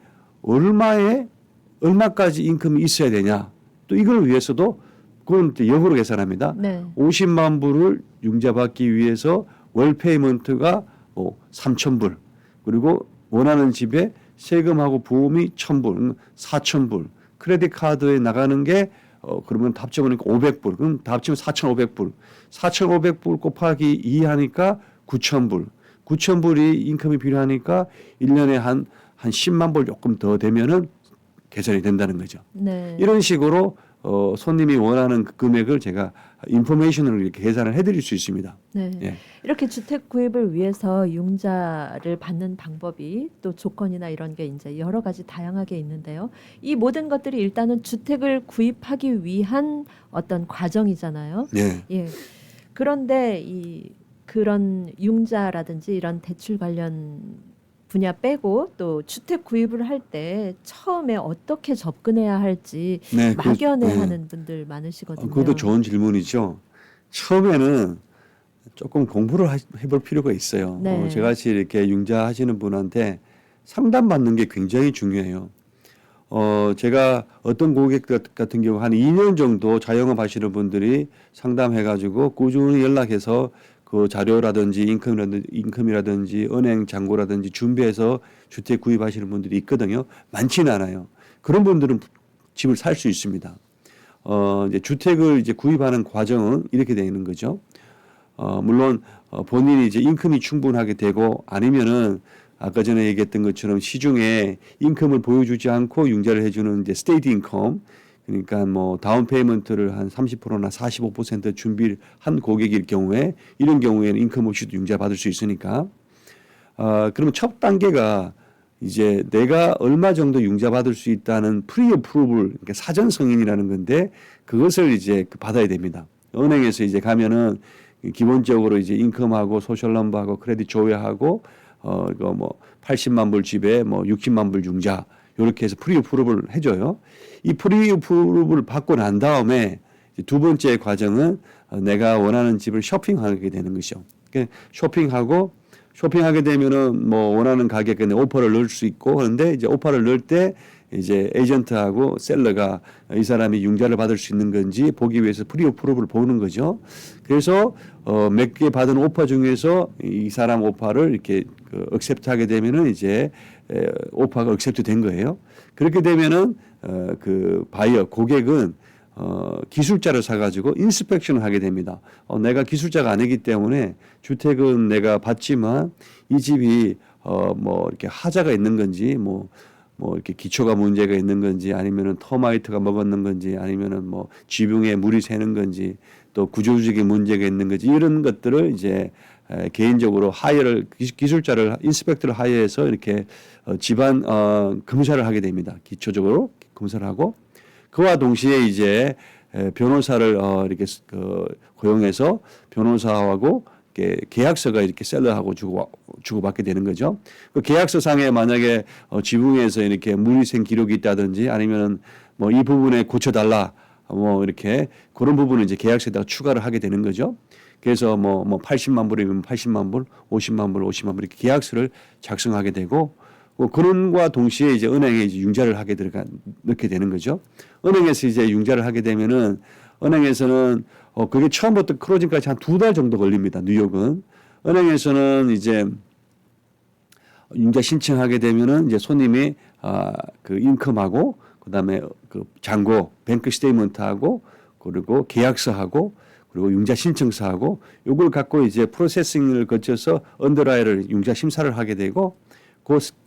얼마까지 인컴이 있어야 되냐. 또 이걸 위해서도 그건 역으로 계산합니다. 50만 불을 융자받기 위해서 월 페이먼트가 3,000불 그리고 원하는 집에 세금하고 보험이 1,000불, 4,000불 크레딧 카드에 나가는 게 그러면 다 합쳐보니까 500불 그럼 다 합치면 4,500불 4,500불 곱하기 2 하니까 9,000불 9,000불이 인컴이 필요하니까 1년에 한 10만 불 조금 더 되면은 계산이 된다는 거죠. 네. 이런 식으로 손님이 원하는 그 금액을 제가 인포메이션으로 이렇게 계산을 해드릴 수 있습니다. 네. 예. 이렇게 주택 구입을 위해서 융자를 받는 방법이 또 조건이나 이런 게 이제 여러 가지 다양하게 있는데요. 이 모든 것들이 일단은 주택을 구입하기 위한 어떤 과정이잖아요. 네. 예. 그런데 그런 융자라든지 이런 대출 관련 분야 빼고 또 주택 구입을 할 때 처음에 어떻게 접근해야 할지 네, 막연해하는 분들 많으시거든요. 그것도 좋은 질문이죠. 처음에는 조금 공부를 해볼 필요가 있어요. 네. 저같이 이렇게 융자 하시는 분한테 상담받는 게 굉장히 중요해요. 제가 어떤 고객 같은 경우 한 2년 정도 자영업 하시는 분들이 상담해가지고 꾸준히 연락해서 그 자료라든지 인컴이라든지 은행 잔고라든지 준비해서 주택 구입하시는 분들이 있거든요. 많지는 않아요. 그런 분들은 집을 살 수 있습니다. 이제 주택을 이제 구입하는 과정은 이렇게 되는 거죠. 물론 본인이 이제 인컴이 충분하게 되고 아니면은 아까 전에 얘기했던 것처럼 시중에 인컴을 보여주지 않고 융자를 해주는 이제 스테이트 인컴 그러니까 뭐 다운 페이먼트를 한 30%나 45% 준비를 한 고객일 경우에 이런 경우에는 인컴 없이도 융자 받을 수 있으니까 그러면 첫 단계가 이제 내가 얼마 정도 융자 받을 수 있다는 프리 어프루블 그러니까 사전 승인이라는 건데 그것을 이제 받아야 됩니다. 은행에서 이제 가면은 기본적으로 이제 인컴하고 소셜 넘버하고 크레딧 조회하고 이거 뭐 80만 불 집에 뭐 60만 불 융자 이렇게 해서 프리 어프루브를 해줘요. 이 프리 어프루브를 받고 난 다음에 두 번째 과정은 내가 원하는 집을 쇼핑하게 되는 것이죠. 쇼핑하고 쇼핑하게 되면은 뭐 원하는 가격에 오퍼를 넣을 수 있고 그런데 이제 오퍼를 넣을 때 이제 에이전트하고 셀러가 이 사람이 융자를 받을 수 있는 건지 보기 위해서 프리어프로브를 보는 거죠. 그래서 몇 개 받은 오퍼 중에서 이 사람 오퍼를 이렇게 억셉트하게 되면은 이제 오퍼가 억셉트 된 거예요. 그렇게 되면은 그 바이어 고객은 기술자를 사가지고 인스펙션을 하게 됩니다. 내가 기술자가 아니기 때문에 주택은 내가 봤지만 이 집이 뭐 이렇게 하자가 있는 건지 뭐 이렇게 기초가 문제가 있는 건지 아니면은 터마이트가 먹었는 건지 아니면은 뭐 지붕에 물이 새는 건지 또 구조적인 문제가 있는 건지 이런 것들을 이제 개인적으로 하이어를 기술자를 인스펙터를 하이어해서 이렇게 집안 검사를 하게 됩니다. 기초적으로 검사를 하고 그와 동시에 이제 변호사를 이렇게 고용해서 변호사하고 계약서가 이렇게 셀러하고 주고받게 되는 거죠. 그 계약서 상에 만약에 지붕에서 이렇게 물이 샌 기록이 있다든지 아니면은 뭐 이 부분에 고쳐달라 뭐 이렇게 그런 부분을 이제 계약서에다가 추가를 하게 되는 거죠. 그래서 뭐 80만 불이면 80만 불, 50만 불, 50만 불 이렇게 계약서를 작성하게 되고 그런과 동시에 이제 은행에 이제 융자를 넣게 되는 거죠. 은행에서 이제 융자를 하게 되면은 은행에서는 그게 처음부터 클로징까지 한 2달 정도 걸립니다. 뉴욕은. 은행에서는 이제 융자 신청하게 되면은 이제 손님이 그 인컴하고 그다음에 그 잔고 뱅크 스테이트먼트하고 그리고 계약서하고 그리고 융자 신청서하고 요걸 갖고 이제 프로세싱을 거쳐서 언더라이를 융자 심사를 하게 되고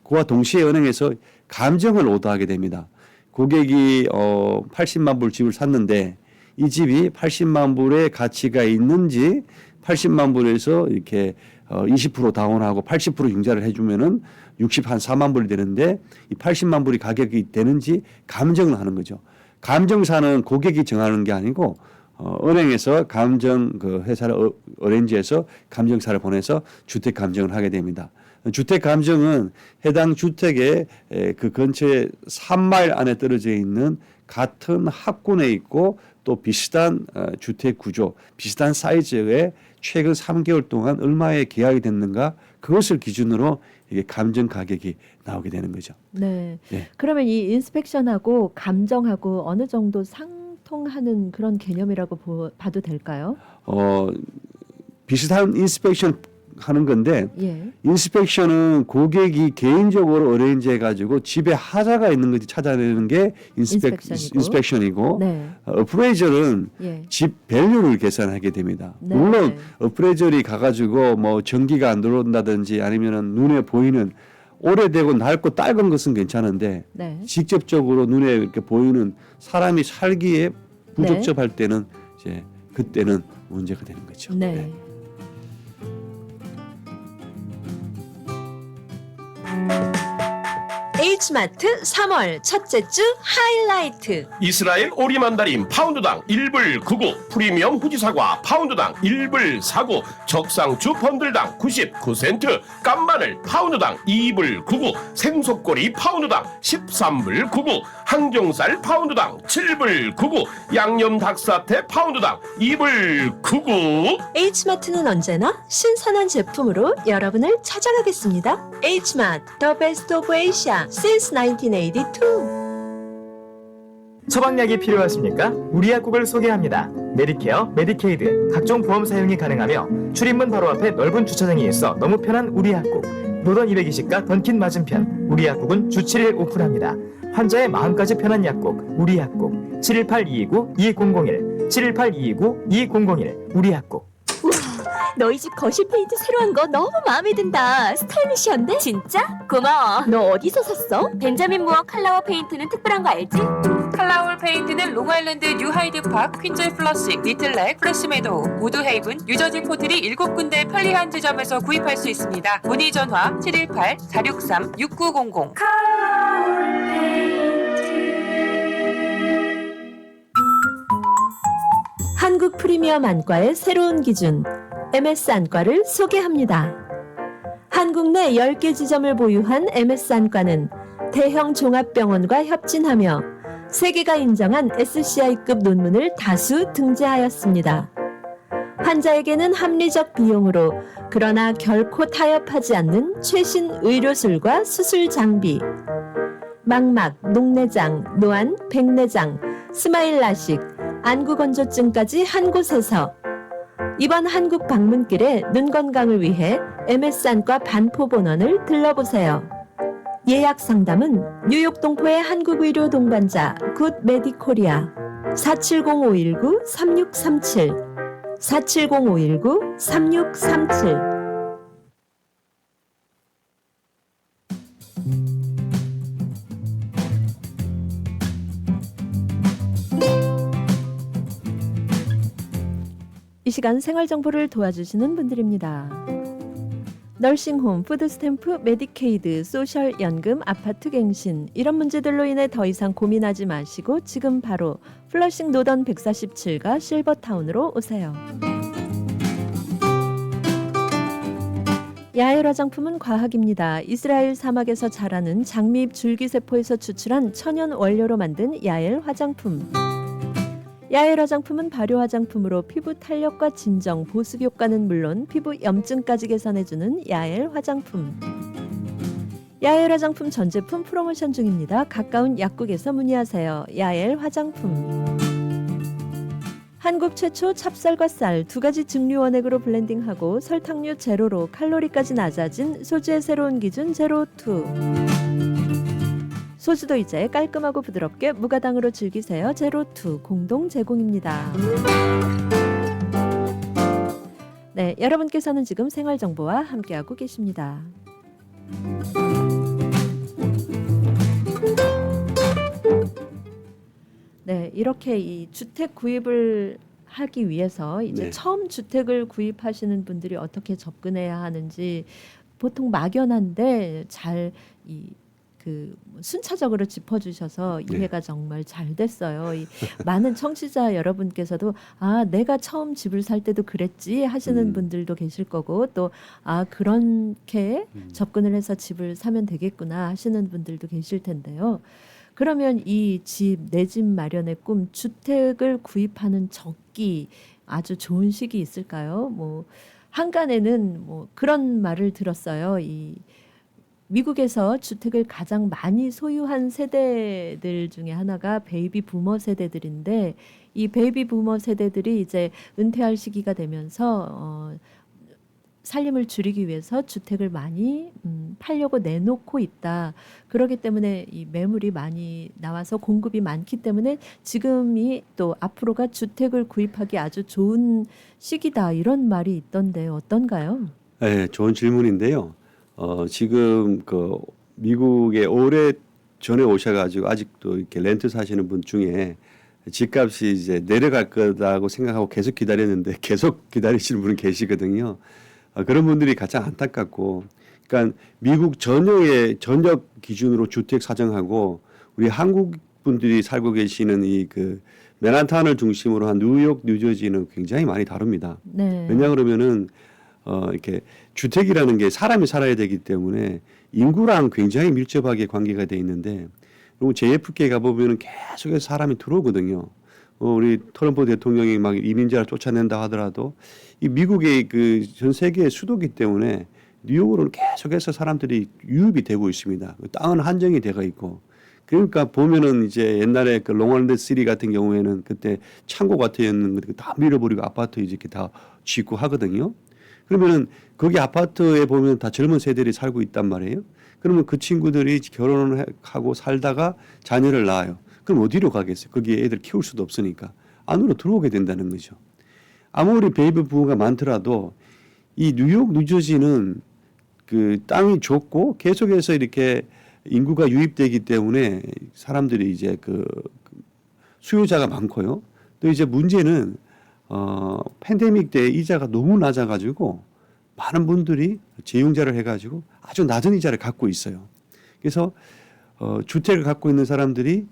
그와 동시에 은행에서 감정을 오더하게 됩니다. 고객이 80만 불 집을 샀는데 이 집이 80만 불의 가치가 있는지 80만 불에서 이렇게 20% 다운하고 80% 융자를 해주면은 4만 불이 되는데 이 80만 불이 가격이 되는지 감정을 하는 거죠. 감정사는 고객이 정하는 게 아니고 은행에서 감정 그 회사를 어렌지해서 감정사를 보내서 주택 감정을 하게 됩니다. 주택 감정은 해당 주택의 그 근처에 3마일 안에 떨어져 있는 같은 학군에 있고 또 비슷한 주택 구조, 비슷한 사이즈의 최근 3개월 동안 얼마에 계약이 됐는가 그것을 기준으로 이게 감정 가격이 나오게 되는 거죠. 네. 예. 그러면 이 인스펙션하고 감정하고 어느 정도 상통하는 그런 개념이라고 봐도 될까요? 비슷한 인스펙션 하는 건데 예. 인스펙션은 고객이 개인적으로 어레인지 해가지고 집에 하자가 있는 건지 찾아내는 게 인스펙션이고 네. 어프레이저는 예. 집 밸류를 계산하게 됩니다. 네. 물론 어프레이저리 가가지고 뭐 전기가 안 들어온다든지 아니면은 눈에 보이는 오래되고 낡고 낡은 것은 괜찮은데 네. 직접적으로 눈에 이렇게 보이는 사람이 살기에 부적절할 때는 이제 그때는 문제가 되는 거죠. 네. 네. H마트 3월 첫째 주 하이라이트. 이스라엘 오리만다린 파운드당 1불 99, 프리미엄 후지사과 파운드당 1불 49, 적상추 번들당 99센트, 깐마늘 파운드당 2불 99, 생속꼬리 파운드당 13불 99, 항정살 파운드당 7불 99, 양념 닭사태 파운드당 2불 99. H마트는 언제나 신선한 제품으로 여러분을 찾아가겠습니다. H마트, the best of Asia since 1982. 처방약이 필요하십니까? 우리 약국을 소개합니다. 메디케어, 메디케이드, 각종 보험 사용이 가능하며 출입문 바로 앞에 넓은 주차장이 있어 너무 편한 우리 약국. 노던 220가 던킨 맞은편. 우리 약국은 주 7일 오픈합니다. 환자의 마음까지 편한 약국. 우리 약국. 718-229-2001, 718-229-2001. 우리 약국. 너희 집 거실 페인트 새로 한 거 너무 마음에 든다. 스타일리시한데? 진짜? 고마워. 너 어디서 샀어? 벤자민 무어 칼라워 페인트는 특별한 거 알지? 칼라울 페인트는 롱아일랜드 뉴하이드파크, 퀸젤 플러싱, 리틀렉, 프레시메도우, 우드헤이븐, 뉴저지 포트리 7군데 편리한 지점에서 구입할 수 있습니다. 문의 전화 718-463-6900. 한국 프리미엄 안과의 새로운 기준 MS 안과를 소개합니다. 한국 내 10개 지점을 보유한 MS 안과는 대형 종합병원과 협진하며 세계가 인정한 SCI급 논문을 다수 등재하였습니다. 환자에게는 합리적 비용으로 그러나 결코 타협하지 않는 최신 의료술과 수술 장비, 망막, 녹내장, 노안, 백내장, 스마일 라식, 안구건조증까지 한 곳에서 이번 한국 방문길에 눈 건강을 위해 MS안과 반포본원을 들러보세요. 예약 상담은 뉴욕 동포의 한국의료 동반자 굿 메디코리아 470-519-3637 470-519-3637 이 시간 생활 정보를 도와주시는 분들입니다. 널싱홈, 푸드스탬프, 메디케이드, 소셜연금, 아파트 갱신 이런 문제들로 인해 더 이상 고민하지 마시고 지금 바로 플러싱 노던 147가 실버타운으로 오세요. 야엘 화장품은 과학입니다. 이스라엘 사막에서 자라는 장미잎 줄기세포에서 추출한 천연 원료로 만든 야엘 화장품. 야엘 화장품은 발효 화장품으로 피부 탄력과 진정, 보습 효과는 물론 피부 염증까지 개선해주는 야엘 화장품. 야엘 화장품 전 제품 프로모션 중입니다. 가까운 약국에서 문의하세요. 야엘 화장품. 한국 최초 찹쌀과 쌀 두 가지 증류 원액으로 블렌딩하고 설탕류 제로로 칼로리까지 낮아진 소주의 새로운 기준 제로2. 소주도 이제 깔끔하고 부드럽게 무가당으로 즐기세요. 제로2 공동 제공입니다. 네, 여러분께서는 지금 생활정보와 함께하고 계십니다. 네, 이렇게 이 주택 구입을 하기 위해서 이제 네. 처음 주택을 구입하시는 분들이 어떻게 접근해야 하는지 보통 막연한데 잘 순차적으로 짚어주셔서 네. 이해가 정말 잘 됐어요. 많은 청취자 여러분께서도 내가 처음 집을 살 때도 그랬지 하시는 분들도 계실 거고 또 그렇게 접근을 해서 집을 사면 되겠구나 하시는 분들도 계실 텐데요. 그러면 이 집, 내 집 마련의 꿈, 주택을 구입하는 적기 아주 좋은 시기 있을까요? 한간에는 그런 말을 들었어요. 미국에서 주택을 가장 많이 소유한 세대들 중에 하나가 베이비 부머 세대들인데 이 베이비 부머 세대들이 이제 은퇴할 시기가 되면서 살림을 줄이기 위해서 주택을 많이 팔려고 내놓고 있다. 그렇기 때문에 이 매물이 많이 나와서 공급이 많기 때문에 지금이 또 앞으로가 주택을 구입하기 아주 좋은 시기다. 이런 말이 있던데 어떤가요? 네, 좋은 질문인데요. 지금 미국에 오래 전에 오셔가지고 아직도 이렇게 렌트 사시는 분 중에 집값이 이제 내려갈 거다고 생각하고 계속 기다렸는데 계속 기다리시는 분이 계시거든요. 그런 분들이 가장 안타깝고, 그러니까 미국 전역의 전역 기준으로 주택 사정하고 우리 한국 분들이 살고 계시는 맨하탄을 중심으로 한 뉴욕, 뉴저지는 굉장히 많이 다릅니다. 네. 왜냐 그러면은 이렇게 주택이라는 게 사람이 살아야 되기 때문에 인구랑 굉장히 밀접하게 관계가 돼 있는데, 그리고 JFK 가보면은 계속해서 사람이 들어오거든요. 우리 트럼프 대통령이 막 이민자를 쫓아낸다 하더라도 이 미국의 전 세계의 수도기 때문에 뉴욕으로는 계속해서 사람들이 유입이 되고 있습니다. 땅은 한정이 되어 있고, 그러니까 보면은 이제 옛날에 롱아일랜드 시티 같은 경우에는 그때 창고 같았는데 다 밀어버리고 아파트 이렇게 다 짓고 하거든요. 그러면은 거기 아파트에 보면 다 젊은 세대들이 살고 있단 말이에요. 그러면 그 친구들이 결혼을 하고 살다가 자녀를 낳아요. 그럼 어디로 가겠어요? 거기에 애들 키울 수도 없으니까 안으로 들어오게 된다는 거죠. 아무리 베이비 부모가 많더라도 이 뉴욕, 뉴저지는 땅이 좁고 계속해서 이렇게 인구가 유입되기 때문에 사람들이 이제 수요자가 많고요. 또 이제 문제는 팬데믹 때 이자가 너무 낮아가지고 많은 분들이 재융자를 해가지고 아주 낮은 이자를 갖고 있어요. 그래서 주택을 갖고 있는 사람들이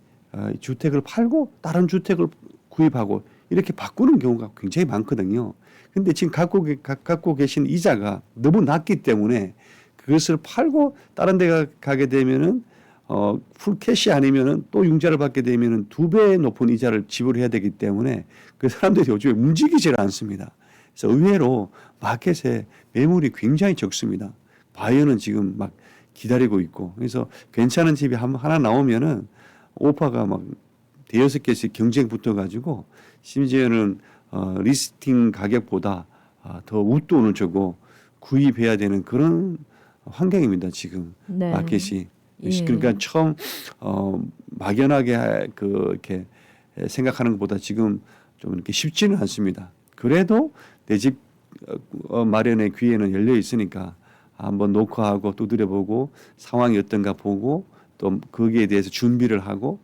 주택을 팔고 다른 주택을 구입하고 이렇게 바꾸는 경우가 굉장히 많거든요. 근데 지금 갖고 계신 이자가 너무 낮기 때문에 그것을 팔고 다른 데 가게 되면은 풀캐시 아니면은 또 융자를 받게 되면은 2배 높은 이자를 지불해야 되기 때문에 그 사람들이 요즘에 움직이질 않습니다. 그래서 의외로 마켓에 매물이 굉장히 적습니다. 바이어는 지금 막 기다리고 있고, 그래서 괜찮은 집이 하나 나오면은 오파가 막 대여섯 개씩 경쟁 붙어가지고 심지어는 리스팅 가격보다 더 웃돈을 주고 구입해야 되는 그런 환경입니다. 지금 네. 마켓이. 예. 그러니까 처음 막연하게 이렇게 생각하는 것보다 지금 좀 이렇게 쉽지는 않습니다. 그래도 내 집 마련의 기회는 열려 있으니까 한번 녹화하고 두드려보고 상황이 어떤가 보고 또 거기에 대해서 준비를 하고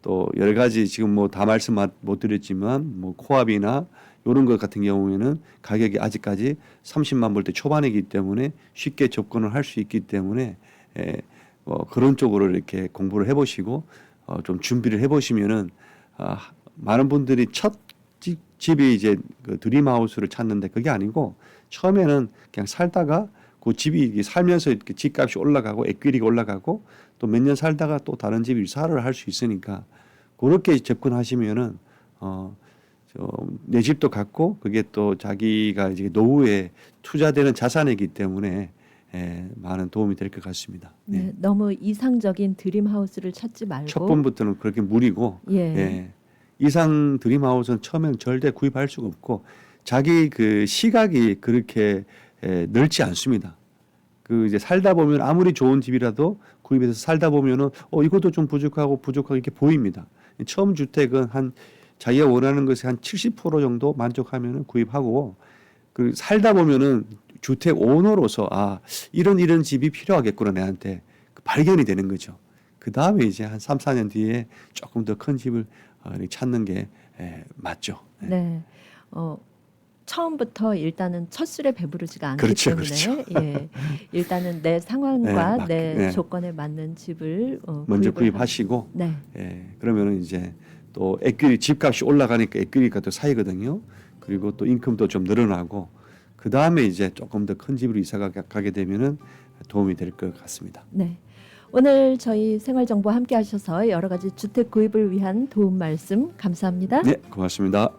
또 여러 가지 지금 뭐 다 말씀 못 드렸지만 뭐 코압이나 이런 것 같은 경우에는 가격이 아직까지 30만 불대 초반이기 때문에 쉽게 접근을 할 수 있기 때문에 그런 쪽으로 이렇게 공부를 해보시고 좀 준비를 해보시면은 많은 분들이 첫 집이 이제 그 드림하우스를 찾는데 그게 아니고 처음에는 그냥 살다가 그 집이 살면서 이렇게 집값이 올라가고 에퀴리가 올라가고 또 몇 년 살다가 또 다른 집 이사를 할 수 있으니까 그렇게 접근하시면은 내 집도 갖고 그게 또 자기가 이제 노후에 투자되는 자산이기 때문에 많은 도움이 될 것 같습니다. 네, 너무 이상적인 드림하우스를 찾지 말고 첫 번부터는 그렇게 무리고 이상 드림하우스는 처음에는 절대 구입할 수가 없고 자기 그 시각이 그렇게 넓지 않습니다. 그 이제 살다 보면 아무리 좋은 집이라도 구입해서 살다 보면은 이것도 좀 부족하고 이렇게 보입니다. 처음 주택은 한 자기가 원하는 것에 한 70% 정도 만족하면은 구입하고 그 살다 보면은 주택 오너로서 이런 집이 필요하겠구나 내한테 발견이 되는 거죠. 그 다음에 이제 한 3, 4년 뒤에 조금 더 큰 집을 찾는 게 맞죠. 네. 처음부터 일단은 첫 술에 배부르지가 않기 그렇죠, 때문에 그렇죠. 일단은 내 상황과 내 네. 조건에 맞는 집을 먼저 구입을 구입하시고 네. 그러면은 이제 또 에퀴리 집값이 올라가니까 에퀴리가 또 쌓이거든요. 그리고 또 인컴도 좀 늘어나고 그 다음에 이제 조금 더 큰 집으로 이사 가게 되면은 도움이 될 것 같습니다. 네. 오늘 저희 생활정보 함께 하셔서 여러 가지 주택 구입을 위한 도움 말씀 감사합니다. 네, 고맙습니다.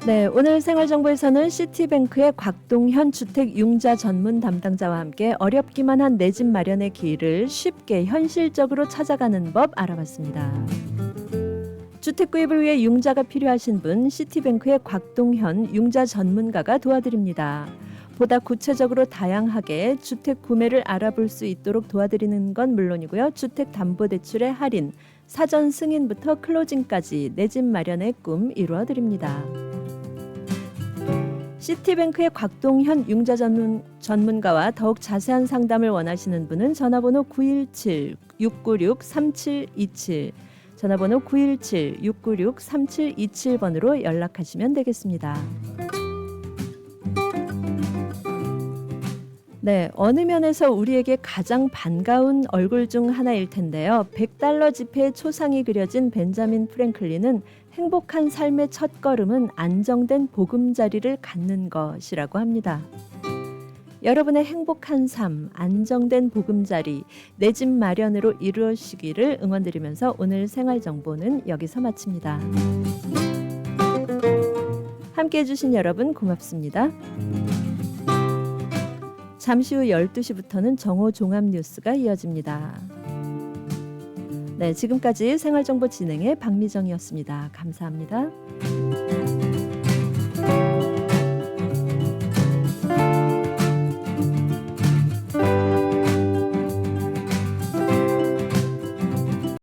네, 오늘 생활정보에서는 시티뱅크의 곽동현 주택융자 전문 담당자와 함께 어렵기만 한 내 집 마련의 길을 쉽게 현실적으로 찾아가는 법 알아봤습니다. 주택 구입을 위해 융자가 필요하신 분 시티뱅크의 곽동현 융자 전문가가 도와드립니다. 보다 구체적으로 다양하게 주택 구매를 알아볼 수 있도록 도와드리는 건 물론이고요. 주택담보대출의 할인, 사전 승인부터 클로징까지 내 집 마련의 꿈 이루어드립니다. 시티뱅크의 곽동현 융자 전문가와 더욱 자세한 상담을 원하시는 분은 전화번호 917-696-3727 전화번호 917-696-3727번으로 연락하시면 되겠습니다. 네, 어느 면에서 우리에게 가장 반가운 얼굴 중 하나일 텐데요. $100 지폐의 초상이 그려진 벤자민 프랭클린은 행복한 삶의 첫걸음은 안정된 보금자리를 갖는 것이라고 합니다. 여러분의 행복한 삶, 안정된 보금자리, 내 집 마련으로 이루어지기를 응원드리면서 오늘 생활정보는 여기서 마칩니다. 함께해 주신 여러분 고맙습니다. 잠시 후 12시부터는 정오 종합 뉴스가 이어집니다. 네, 지금까지 생활정보 진행의 박미정이었습니다. 감사합니다.